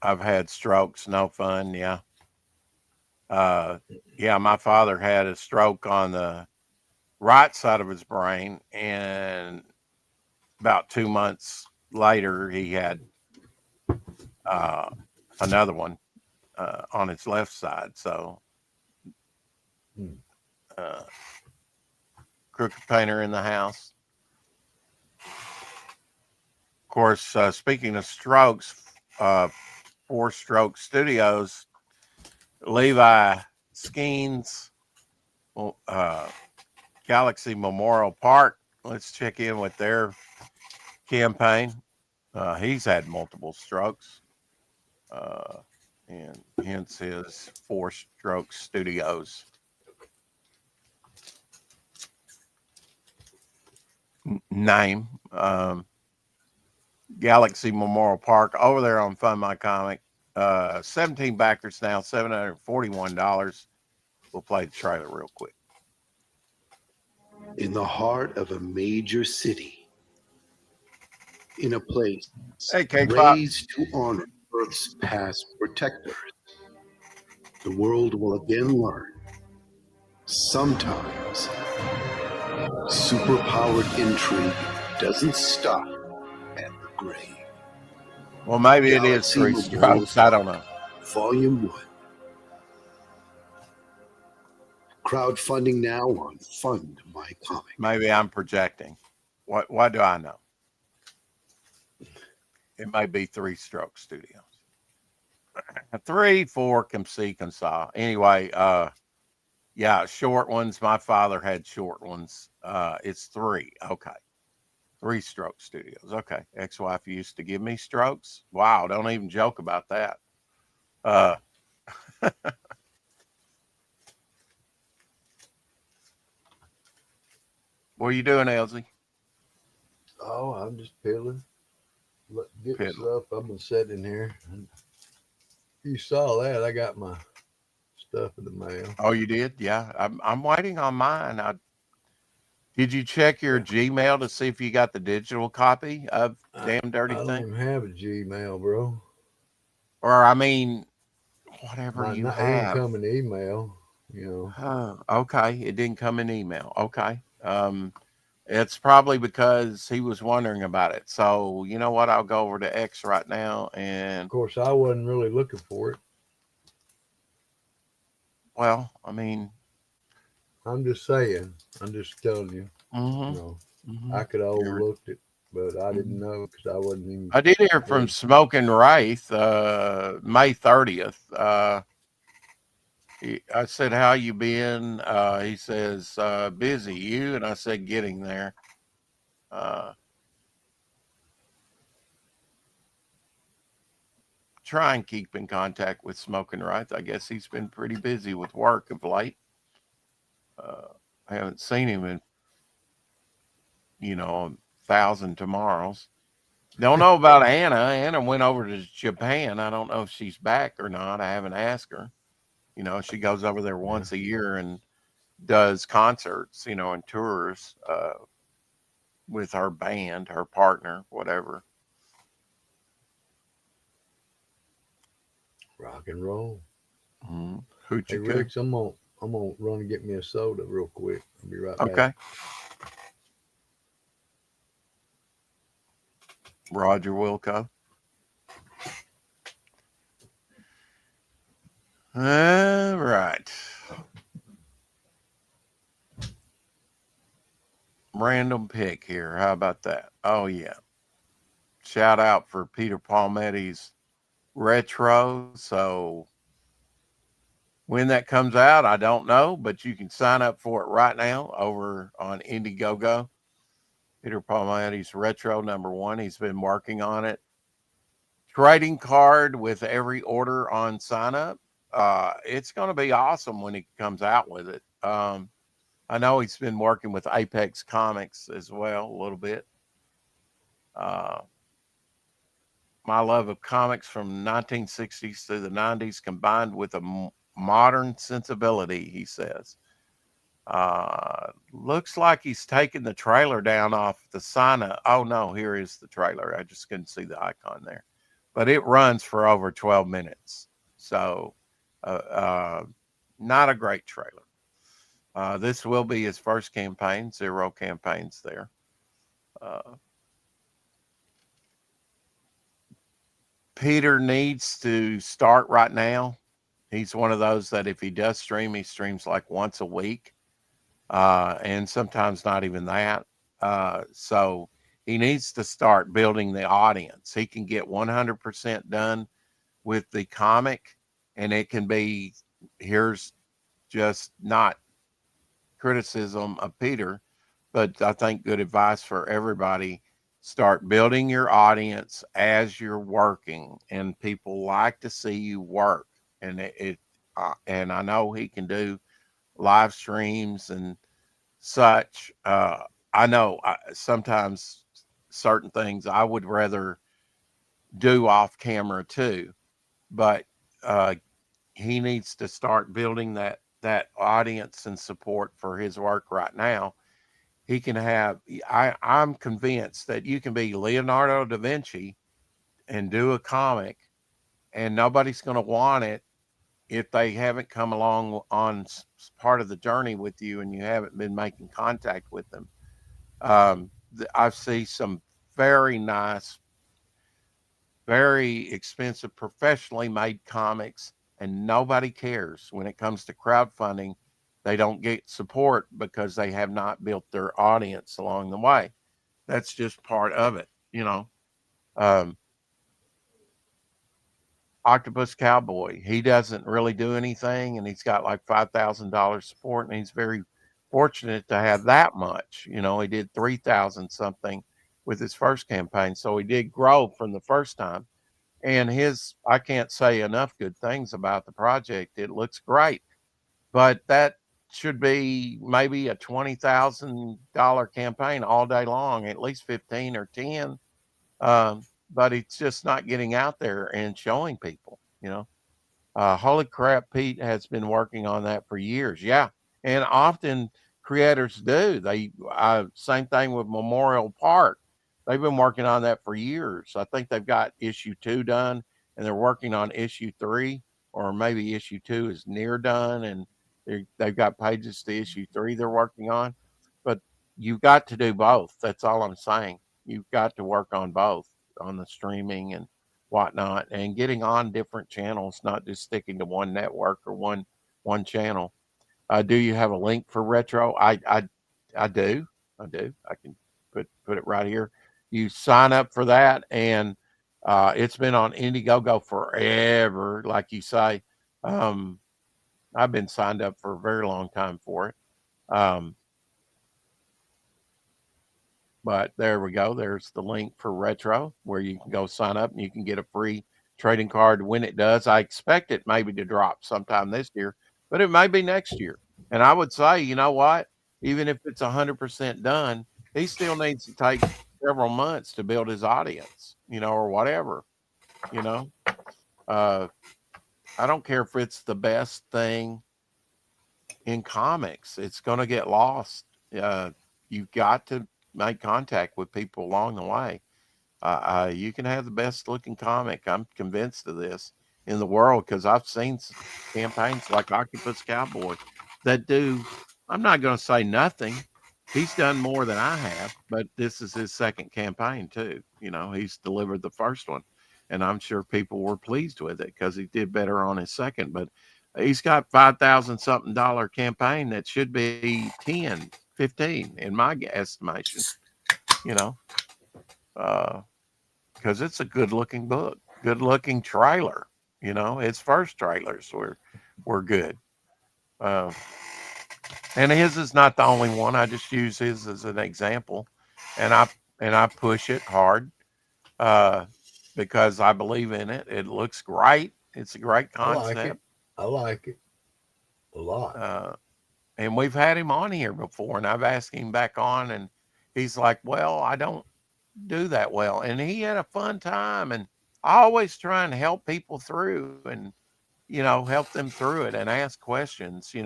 I've had strokes, no fun. Yeah. Yeah, my father had a stroke on the right side of his brain, and about 2 months later, he had another one on its left side. So, crooked painter in the house. Of course, speaking of strokes, 4-Stroke Studios, Levi Skeens, Galaxy Memorial Park. Let's check in with their campaign. He's had multiple strokes, and hence his 4-Stroke Studios. Name. Galaxy Memorial Park over there on Fund My Comic. 17 backers now, $741. We'll play the trailer real quick. In the heart of a major city, in a place Hey, K-Pop. raised to honor Earth's past protectors, the world will again learn sometimes superpowered intrigue doesn't stop at the grave. Well, maybe it is Galaxy 3 Memorial strokes. I don't know. Volume 1. Crowdfunding now on Fund My Comic. Maybe I'm projecting. What do I know? It might be 3-Stroke Studios. 3, 4, come see, come saw. Anyway, yeah, short ones. My father had short ones. It's 3. Okay. 3-Stroke Studios. Okay. Ex-wife used to give me strokes. Wow. Don't even joke about that. What are you doing, Elsie? Oh, I'm just peeling. Getting Piddling. stuff. I've been sitting here. You saw that. I got my stuff in the mail. Oh, you did? Yeah. I'm waiting on mine. Did you check your Gmail to see if you got the digital copy of Damn Dirty I don't Thing? even have a Gmail, bro. Or, I mean, whatever It you didn't have. come in email, you know. Okay. It didn't come in email. Okay. It's probably because he was wondering about it. So, you know what? I'll go over to X right now. And, Of course, I wasn't really looking for it. well, I mean, I'm just saying. I'm just telling you. mhm, You know, mhm. I could have You're- overlooked it, but I didn't know because I wasn't even. I did hear from Smoking Wraith, May 30th. I said, how you been? He says, busy. You? And I said, getting there. Try and keep in contact with Smoking Wraith. I guess he's been pretty busy with work of late. I haven't seen him in, 1,000 tomorrows. Don't know about Anna. Anna went over to Japan. I don't know if she's back or not. I haven't asked her. She goes over there once a year and does concerts, and tours with her band, her partner, whatever. Rock and roll. Mm-hmm. Hey, Hoochie coo. Ricks, I'm gonna run and get me a soda real quick. I'll be right back. Okay. Roger Wilco. All right. Random pick here. How about that? Oh, yeah. Shout out for Peter Palmetti's Retro. So when that comes out, I don't know, but you can sign up for it right now over on Indiegogo. Peter Palmetti's Retro #1. He's been working on it. Trading card with every order on sign up. It's going to be awesome when he comes out with it. I know he's been working with Apex Comics as well a little bit. My love of comics from 1960s to the 90s combined with a modern sensibility, he says. Looks like he's taking the trailer down off the sign up. Oh, no, here is the trailer. I just couldn't see the icon there. But it runs for over 12 minutes. So, not a great trailer. This will be his first campaign, 0 campaigns there. Peter needs to start right now. He's one of those that if he does stream, he streams like once a week, and sometimes not even that. So he needs to start building the audience. He can get 100% done with the comic, and it can be, here's just not criticism of Peter, but I think good advice for everybody. Start building your audience as you're working, and people like to see you work. And and I know he can do live streams and such. I know sometimes certain things I would rather do off camera too, but uh, he needs to start building that audience and support for his work right now. He can have, I'm convinced that you can be Leonardo da Vinci and do a comic, and nobody's going to want it if they haven't come along on part of the journey with you and you haven't been making contact with them. I see some very nice, very expensive, professionally made comics, and nobody cares when it comes to crowdfunding. They don't get support because they have not built their audience along the way. That's just part of it, you know. Um, Octopus Cowboy, he doesn't really do anything, and he's got like $5,000 support, and he's very fortunate to have that much. You know, he did 3,000 something with his first campaign, so he did grow from the first time. And I can't say enough good things about the project. It looks great, but that should be maybe a $20,000 campaign all day long, at least 15 or 10. But it's just not getting out there and showing people, you know. Holy crap, Pete has been working on that for years. Yeah. And often creators do. Same thing with Memorial Park. They've been working on that for years. I think they've got issue 2 done, and they're working on issue 3, or maybe issue 2 is near done, and they've got pages to issue 3 they're working on. But you've got to do both. That's all I'm saying. You've got to work on both, on the streaming and whatnot, and getting on different channels, not just sticking to one network or one channel. Do you have a link for Retro? I do. I do. I can put it right here. You sign up for that, and it's been on Indiegogo forever, like you say. I've been signed up for a very long time for it. But there we go. There's the link for Retro where you can go sign up and you can get a free trading card when it does. I expect it maybe to drop sometime this year, but it may be next year. And I would say, you know what? Even if it's 100% done, he still needs to take several months to build his audience, you know, or whatever, you know. Uh, I don't care if it's the best thing in comics, it's going to get lost. You've got to make contact with people along the way. You can have the best looking comic, I'm convinced of this, in the world, because I've seen campaigns like Octopus Cowboy that do, I'm not going to say nothing. He's done more than I have, but this is his second campaign too. You know, he's delivered the first one, and I'm sure people were pleased with it because he did better on his second. But he's got 5,000 something dollar campaign that should be 10, 15 in my estimation, you know, because it's a good looking book, good looking trailer. You know, his first trailers were good. Uh, and his is not the only one. I just use his as an example, and I push it hard uh, because I believe in it. It looks great. It's a great I like it. concept. I like it a lot. And we've had him on here before, and I've asked him back on, and he's like, "Well, I don't do that well," and he had a fun time. And I always try and help people through, and help them through it and ask questions. That's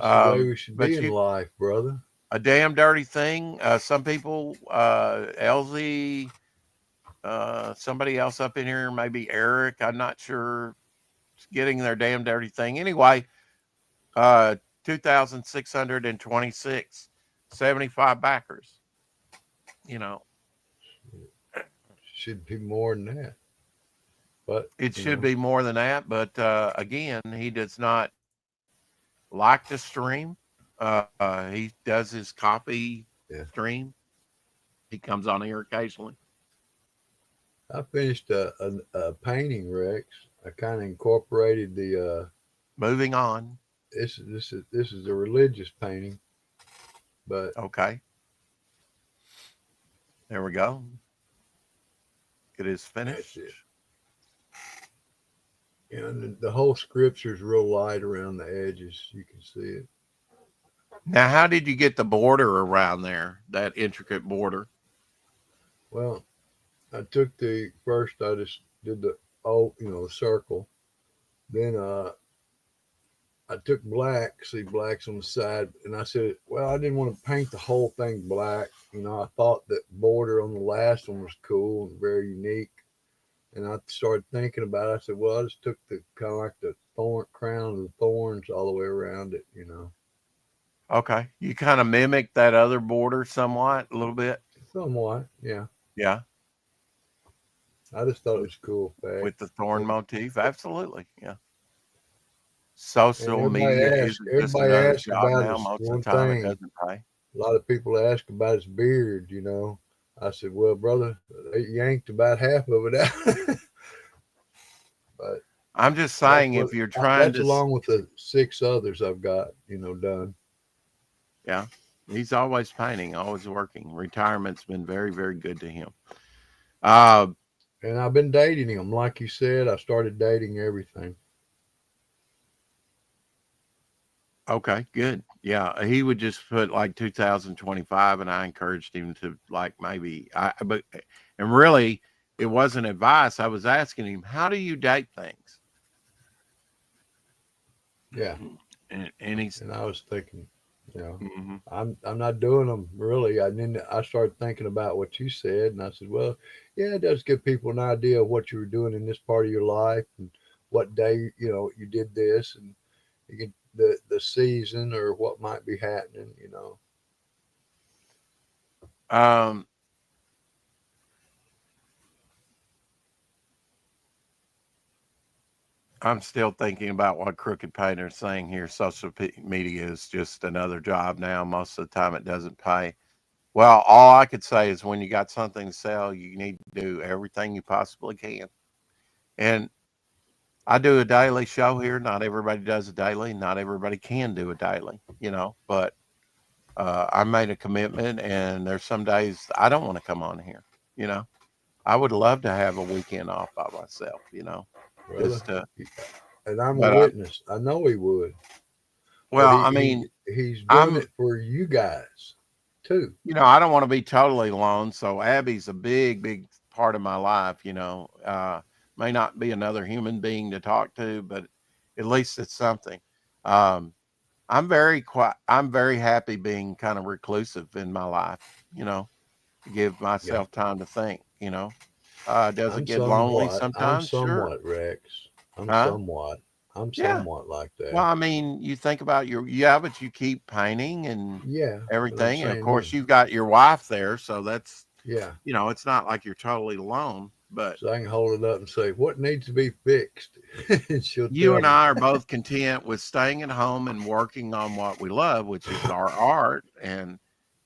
the way we should But be in life, brother. a damn dirty thing. Some people, LZ, somebody else up in here, maybe Eric, I'm not sure, getting their damn dirty thing. Anyway, 2,626, 75 backers, you know. Should be more than that. but It you should know, be more than that, but again, he does not like to stream. He does his copy Yeah. stream. He comes on here occasionally. I finished a painting, Rex. I kind of incorporated the Moving on. this is a religious painting, but Okay. There we go. It is finished. that's it. And the whole scripture's real light around the edges. You can see it. Now, how did you get the border around there? That intricate border? Well, I took I just did the circle. Then I took black's on the side, and I said, well, I didn't want to paint the whole thing black. I thought that border on the last one was cool and very unique. And I started thinking about it. I said, well, I just took the kind of like the crown of the thorns all the way around it, Okay. You kind of mimic that other border somewhat, a little bit. Somewhat, yeah. Yeah. I just thought it was cool. With the thorn motif. Absolutely. Yeah. And Social media is just everybody another asks job about now. his Most of one the time, thing. it doesn't pay. A lot of people ask about his beard, I said, well, brother, they yanked about half of it out. But I'm just saying, if you're trying that's to, along with the 6 others I've got, done. yeah, he's always painting, always working. Retirement's been very, very good to him. And I've been dating him. Like you said, I started dating everything. Okay, good. Yeah, he would just put like 2025, and I encouraged him to and really, it wasn't advice. I was asking him, how do you date things? Yeah. And I was thinking, mhm. I'm not doing them really. And then I started thinking about what you said, and I said, well, yeah, it does give people an idea of what you were doing in this part of your life and what day you did this, and you get the season or what might be happening. I'm still thinking about what Crooked Painter's saying here. Social media is just another job now. Most of the time, it doesn't pay. Well, all I could say is when you got something to sell, you need to do everything you possibly can. And I do a daily show here. Not everybody does a daily. Not everybody can do a daily, but I made a commitment, and there's some days I don't want to come on here. I would love to have a weekend off by myself, Brother, and I'm a witness. I know he would. Well, he's doing it for you guys too. I don't want to be totally alone. So Abby's a big, big part of my life. May not be another human being to talk to, but at least it's something. I'm very happy being kind of reclusive in my life. To give myself time to think. Does it get lonely sometimes? I'm somewhat, sure. Rex. I'm somewhat like that. Well, you think about but you keep painting and everything. And of course, you've got your wife there. So that's, it's not like you're totally alone. But so I can hold it up and say, what needs to be fixed? You and I are both content with staying at home and working on what we love, which is our art and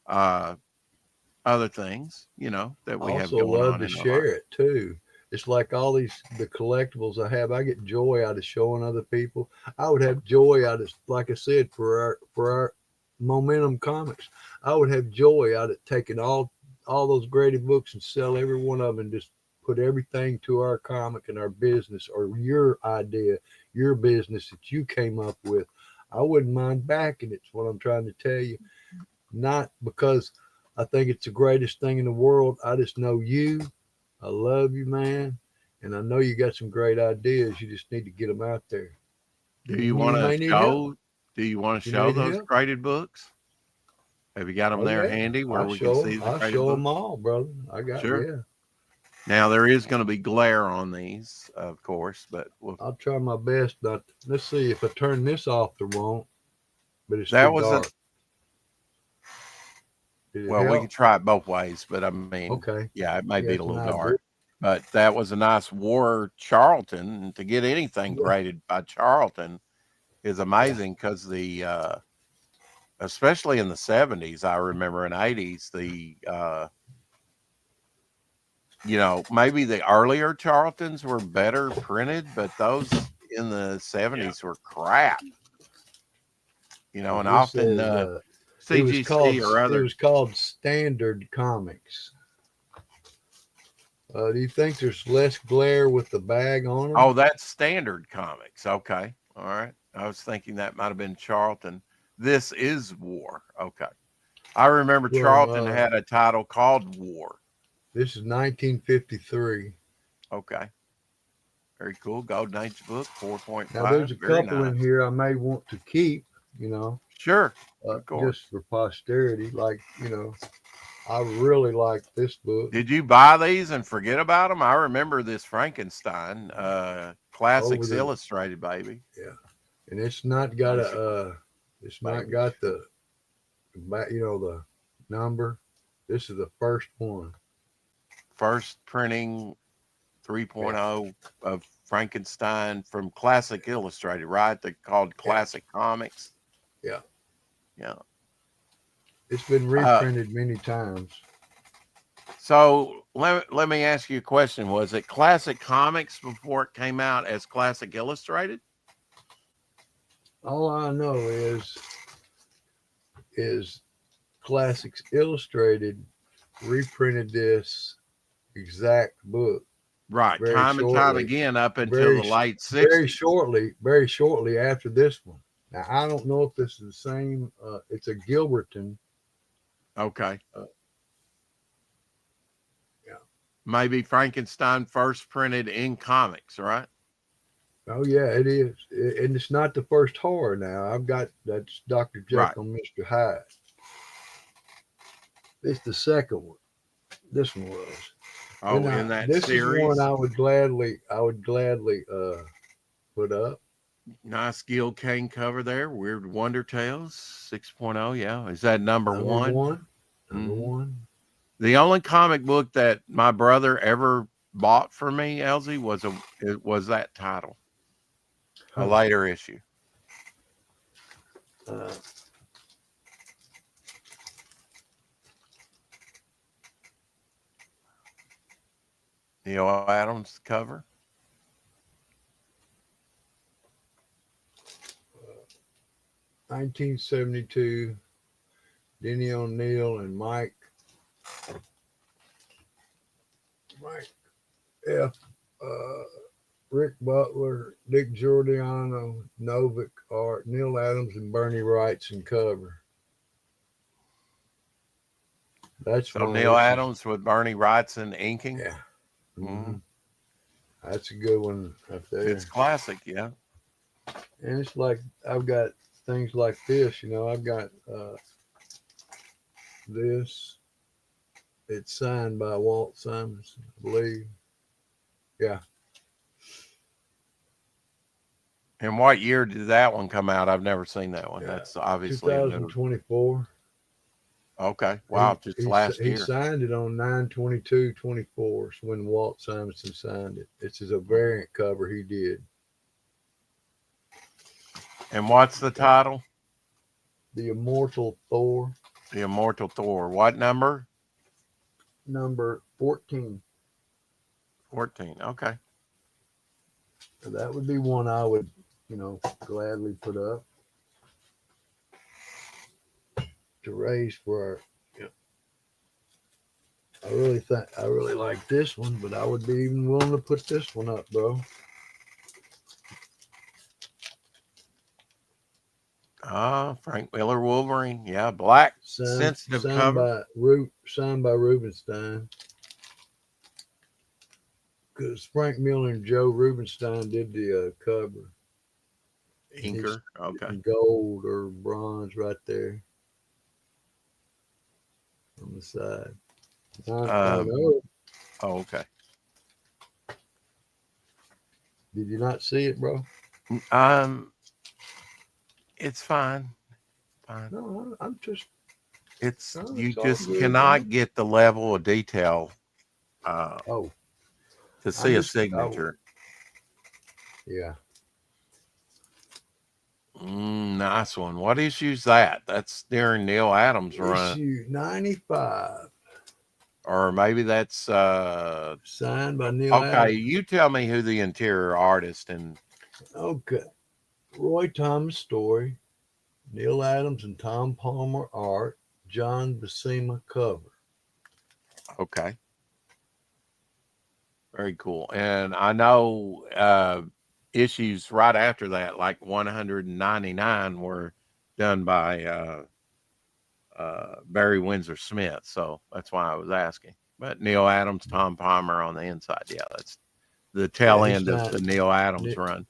other things, that we have going on. I also love to share it too. It's like all the collectibles I have. I get joy out of showing other people. I would have joy out of, like I said, for our Momentum Comics. I would have joy out of taking all those graded books and sell every one of them and just put everything to our comic and our business or your idea, your business that you came up with. I wouldn't mind backing it. It's what I'm trying to tell you. Not because I think it's the greatest thing in the world. I just know you. I love you, man. And I know you got some great ideas. You just need to get them out there. Do you want to show? Do you want to show those graded books? Have you got them there handy where we can see the I'll show them all, brother. I got sure. Now there is going to be glare on these, of course, but I'll try my best not. Let's see if I turn this off. There won't. But it's that was dark. Well, we can try it both ways, but okay. Yeah, it may be a little dark. But that was a nice War Charlton. And to get anything Yeah. graded by Charlton is amazing because especially in the 70s, I remember in 80s, maybe the earlier Charltons were better printed, but those in the 70s were crap. And This often is, CGC or it other. was called Standard Comics. Do you think there's less glare with the bag on them? Oh, that's Standard Comics. Okay. All right. I was thinking that might have been Charlton. This is War. Okay. I remember Well, Charlton had a title called War. This is 1953. Okay. Very cool. Golden Age book, 4.5. Now, there's a Very couple in nice. here I may want to keep, Sure. Of course. just for posterity. Like, I really like this book. Did you buy these and forget about them? I remember this Frankenstein, Classics Illustrated, baby. Yeah. And it's not got it's not got the number. This is the first one. First printing 3.0 of Frankenstein from Classic Illustrated, right? They're called Classic Comics. Yeah. Yeah. It's been reprinted many times. So let me ask you a question. Was it Classic Comics before it came out as Classic Illustrated? All I know is Classics Illustrated reprinted this exact book. Right. Very Time and time shortly. again up until the late 60s. Very shortly after this one. Now, I don't know if this is the same. It's a Gilberton. Okay. Yeah. Maybe Frankenstein first printed in comics, right? Oh, yeah, it is. And it's not the first horror now. That's Dr. Jekyll and Mr. Hyde. It's the second one. This one was. Oh, And in that this series. is one I would gladly put up. Nice Gil Kane cover there. Weird Wonder Tales 6.0. Yeah. Is that number one? Number one. The only comic book that my brother ever bought for me, Elsie, was that title. A later issue. Neil Adams cover. Uh, 1972. Denny O'Neil and Mike F. Rick Butler, Dick Giordano, Novick art, Neil Adams, and Bernie Wrightson cover. That's So Neil Adams with Bernie Wrightson inking. Yeah. Mm-hmm. That's a good one up there. It's classic, yeah. And it's like I've got things like this, I've got this. It's signed by Walt Simonson, I believe. Yeah. And what year did that one come out? I've never seen that one. Yeah. That's obviously 2024. Okay. Wow. Just last year. He signed it on 9/22/24. So when Walt Simonson signed it. This is a variant cover he did. And what's the title? The Immortal Thor. The Immortal Thor. What number? Number 14. 14. Okay. So that would be one I would, gladly put up to raise for our. I really like this one, but I would be even willing to put this one up, bro. Frank Miller Wolverine. Yeah, black sensitive cover. Signed by Rubenstein. Because Frank Miller and Joe Rubenstein did the cover. Inker. Okay. Gold or bronze right there on the side. 9.0. Oh, okay. Did you not see it, bro? It's fine. Fine. No, I'm just. You just cannot get the level of detail. to see a just- I- signature. Yeah. Nice one. What issue's that? That's during Neil Adams' run, Issue 95, or maybe that's signed by Neil okay. Adams. You tell me who the interior artist and Okay. Roy Thomas story, Neil Adams and Tom Palmer art, John Buscema cover. okay, very cool. And I know issues right after that, like 199, were done by Barry Windsor Smith. So that's why I was asking. But Neil Adams, Tom Palmer on the inside. Yeah, that's the tail Yeah, he's end of not- the Neil Adams Nick- run.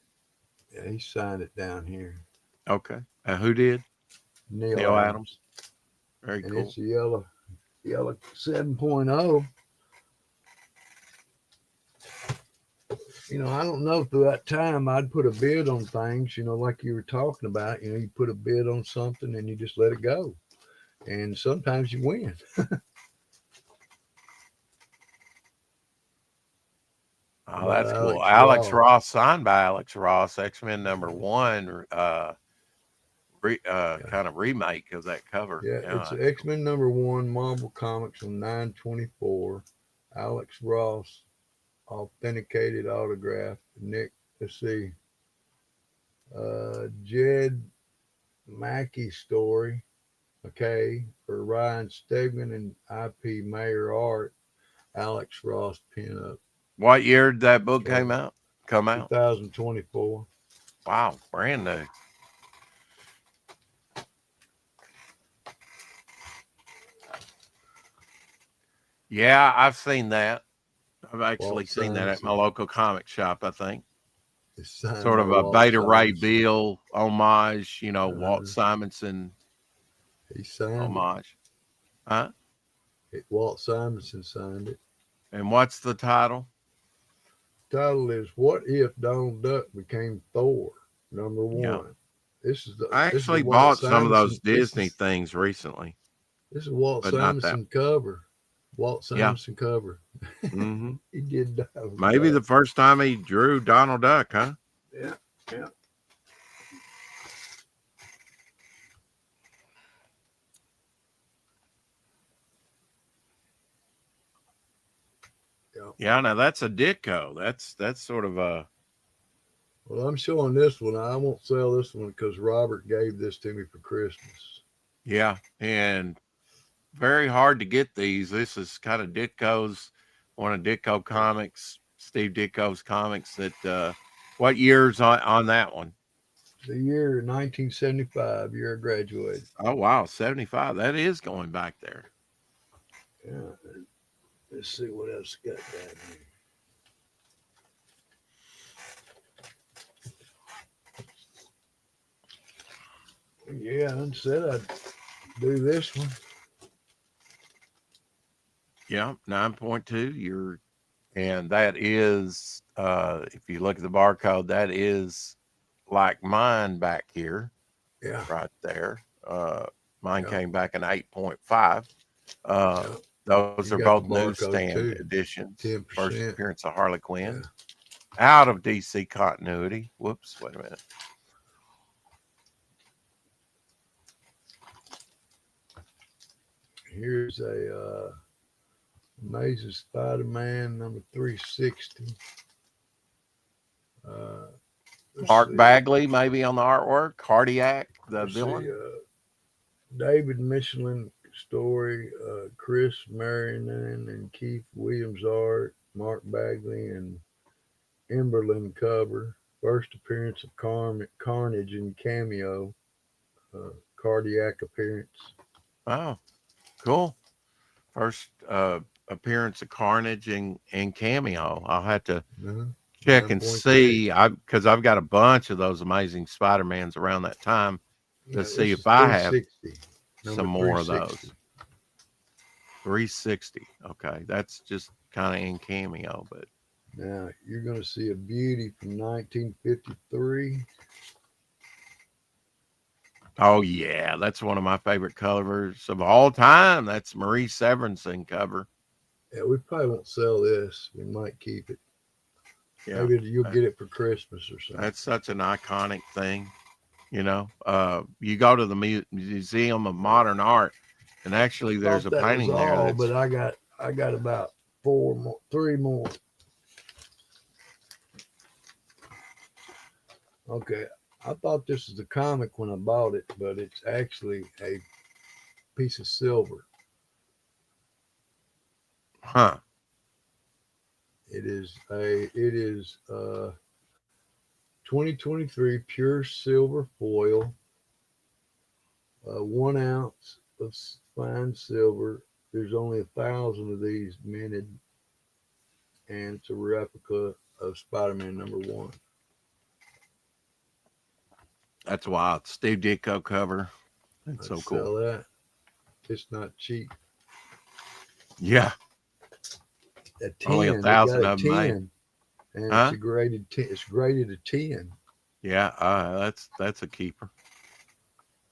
Yeah, he signed it down here. Okay. Who did? Neil Adams. Very And cool. it's a yellow 7.0. You know, I don't know, through that time I'd put a bid on things, you know, like you were talking about. You know, you put a bid on something and you just let it go. And sometimes you win. Oh, that's cool. Alex Alex Ross. Ross, signed by Alex Ross, X-Men #1, kind of remake of that cover. Yeah, it's X-Men #1, Marvel Comics on 9/24. Alex Ross, authenticated autograph. Nick, let's see. Jed Mackey story. Okay, for Ryan Stegman and IP Mayer art. Alex Ross pinup. What year did that book Okay. come out? 2024. Wow, brand new. Yeah, I've seen that. I've actually Walt seen that at my Simonson. local comic shop, I think. It's signed Sort of by a Walt Beta Ray Simonson. Bill homage, you know, Walt Uh-huh. Simonson He signed homage. Huh? it. Walt Simonson signed it. And what's the title? Title is "What If Donald Duck Became Thor?" #1. Yeah. This is the. I this is actually Walt bought some of those Simonson- this Disney is- things recently. This is Walt but not that. Simonson cover. Walt Yeah. Simonson cover. Hmm He did that. Maybe the first time he drew Donald Duck, huh? Yeah. Yeah, now that's a Ditko. That's sort of a Well, I'm showing this one. I won't sell this one because Robert gave this to me for Christmas. yeah, and very hard to get these. This is kind of Ditko's, one of Ditko comics, Steve Ditko's comics. That what year's on that one? The year 1975, year I graduated. Oh wow, 75. That is going back there. Yeah. Let's see what else got down here. Yeah, I said I'd do this one. Yeah, 9.2. And that is, if you look at the barcode, that is like mine back here, Yeah. right there. Mine Yeah. came back in 8.5. Yeah. Those You are got both the barcode, newsstand too. editions. 10%. First appearance of Harley Quinn. Out of DC continuity. Whoops, wait a minute. Here's a Amazing Spider-Man #360. Let's Mark see. Bagley, maybe on the artwork. Cardiac, the Let's villain. see, David Michelin story, Chris Marion and Keith Williams art, Mark Bagley and Emberlin cover. First appearance of Carnage in Cameo, Cardiac appearance. Oh, cool. First appearance of Carnage and Cameo. I'll have to Uh-huh. check and 9.3. see. Because I've got a bunch of those Amazing Spider-Mans around that time. Yeah, see this if is I have 360, number some more of 360. those. 360. Okay, that's just kind of in Cameo, but Now you're going to see a beauty from 1953. oh yeah, that's one of my favorite covers of all time. That's Marie Severinsen cover. Yeah, we probably won't sell this. We might keep it. Yeah. Maybe you'll get it for Christmas or something. That's such an iconic thing. You know, you go to the Museum of Modern Art, and actually there's a Thought that was painting there. all, That's, but I got about three more. Okay, I thought this was a comic when I bought it, but it's actually a piece of silver. huh? It is 2023 pure silver foil, 1 ounce of fine silver. There's only 1,000 of these minted, and it's a replica of Spider-Man #1. That's wild. Steve Ditko cover. That's so I'd cool. sell that. It's not cheap. Yeah. A 10. Only They 1,000 got a of them made. 10, and Huh? it's a graded 10. It's graded a 10. Yeah. That's a keeper.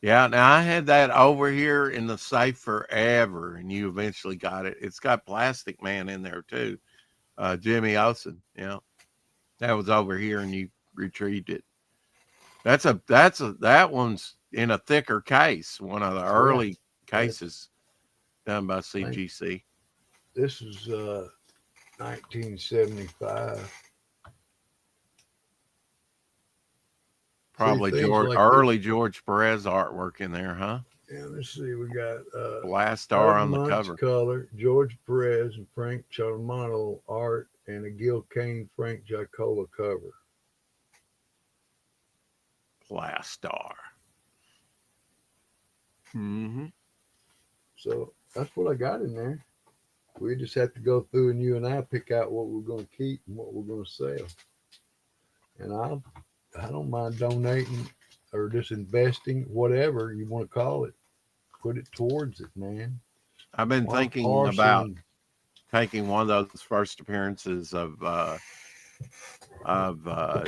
Yeah. Now I had that over here in the safe forever, and you eventually got it. It's got Plastic Man in there too. Jimmy Olsen. Yeah. That was over here, and you retrieved it. That one's in a thicker case. One of the early cases done by CGC. This is 1975. Probably things like early George Perez artwork in there, huh? Yeah, let's see. We got Blastar on the Month's cover. color, George Perez and Frank Charmano art, and a Gil Kane, Frank Giacola cover. Blastar. Mm-hmm. So that's what I got in there. We just have to go through, and you and I pick out what we're going to keep and what we're going to sell. And I don't mind donating or just investing, whatever you want to call it. Put it towards it, man. I've been thinking about taking one of those first appearances of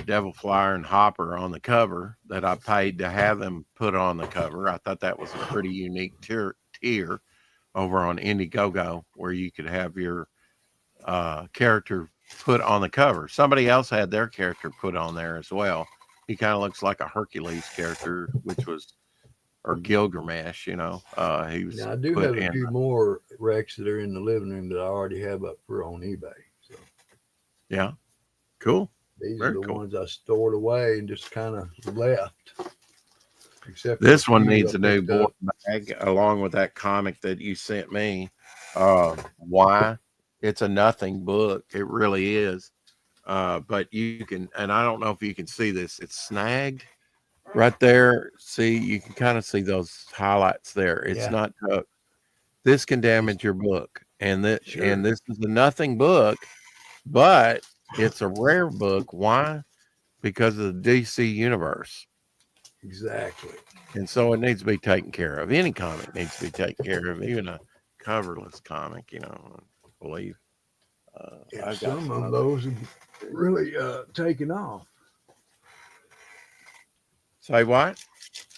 Devil Flyer and Hopper on the cover that I paid to have them put on the cover. I thought that was a pretty unique tier over on Indiegogo, where you could have your character put on the cover. Somebody else had their character put on there as well. He kind of looks like a Hercules character, or Gilgamesh, you know. He was. Now, I do have a few more Rex that are in the living room that I already have up for on eBay. So yeah, cool. These are the ones I stored away and just kind of left. Except this one needs a new board bag, along with that comic that you sent me. Why? It's a nothing book. It really is. But you can, and I don't know if you can see this. It's snagged right there. See, you can kind of see those highlights there. It's not tucked. This can damage your book, and this is a nothing book, but it's a rare book. Why? Because of the DC universe. Exactly. And so it needs to be taken care of. Any comic needs to be taken care of, even a coverless comic, you know, I believe. Some of those have really taken off. Say what?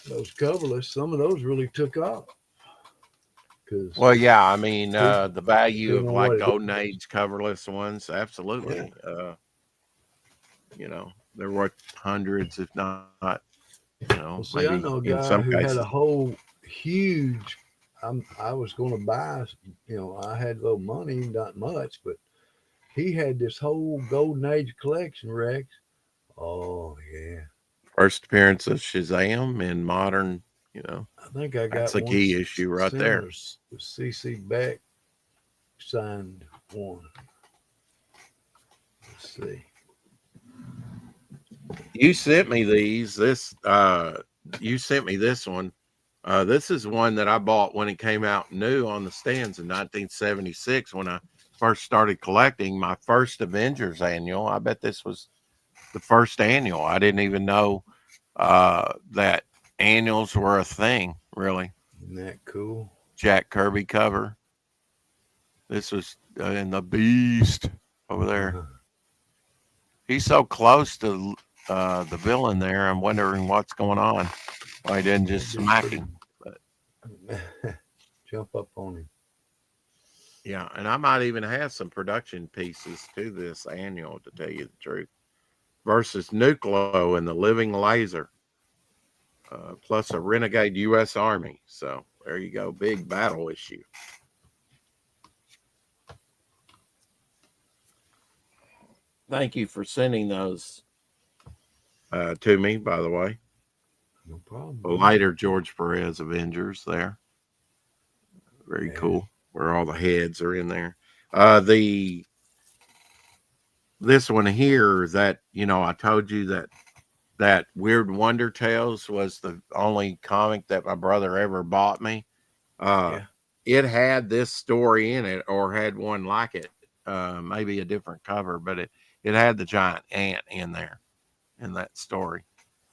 Those coverless, some of those really took off. Well, yeah, I mean, the value of like Golden Age coverless ones, absolutely. Yeah. You know, they're worth hundreds, if not, you know, well, see, I know a guy who had a whole huge. I was going to buy, you know, I had a little money, not much, but he had this whole Golden Age collection, Rex. Oh yeah. First appearance of Shazam in modern, you know. I think I got that's a key issue right there. With CC Beck signed one. Let's see. You sent me these. You sent me this one. This is one that I bought when it came out new on the stands in 1976 when I first started collecting my first Avengers annual. I bet this was the first annual. I didn't even know that annuals were a thing, really. Isn't that cool? Jack Kirby cover. This was in the Beast over there. He's so close to the villain there. I'm wondering what's going on. Why he didn't just smack him. But jump up on him. Yeah, and I might even have some production pieces to this annual, to tell you the truth. versus Nucleo and the Living Laser, plus a renegade U.S. Army. So there you go, big battle issue. Thank you for sending those to me, by the way. No problem. The lighter George Perez Avengers there. Very Yeah. cool. Where all the heads are in there. This one here that, I told you that Weird Wonder Tales was the only comic that my brother ever bought me. Yeah. It had this story in it, or had one like it, maybe a different cover, but it had the giant ant in there in that story.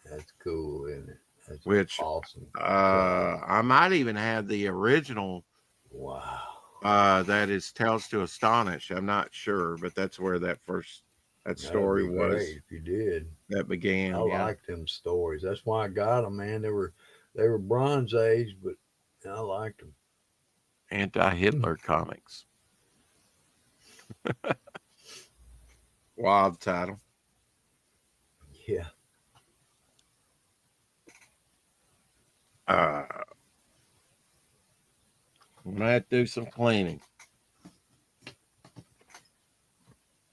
That's cool, isn't it? That's Which awesome. I might even have the original Wow. that is Tales to Astonish. I'm not sure, but that's where that That'd story be was great if you did. that began. I like them stories. That's why I got them, man. They were Bronze Age, but I liked them. Anti-Hitler comics. Wild title. Yeah. I'm gonna have to do some cleaning.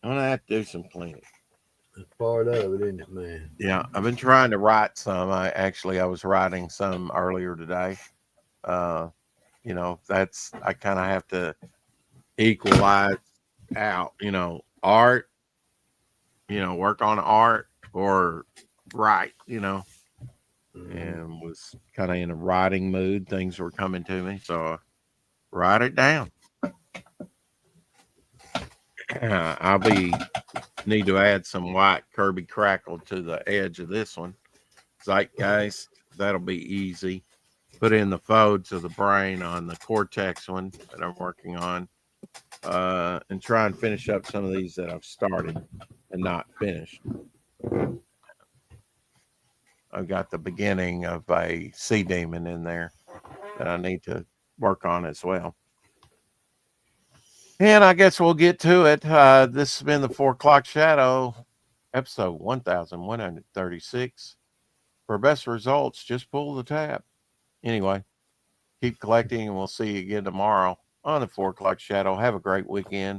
That's part of it, isn't it, man? Yeah, I've been trying to write some. I was writing some earlier today. That's, I kind of have to equalize out, art, work on art, or write, and was kind of in a writing mood. Things were coming to me, so I write it down. Need to add some white Kirby Crackle to the edge of this one. Zeitgeist, that'll be easy. Put in the folds of the brain on the Cortex one that I'm working on, and try and finish up some of these that I've started and not finished. I've got the beginning of a Sea Demon in there that I need to work on as well. And I guess we'll get to it. This has been the 4 O'Clock Shadow, episode 1136. For best results, just pull the tab. Anyway, keep collecting, and we'll see you again tomorrow on the 4 O'Clock Shadow. Have a great weekend.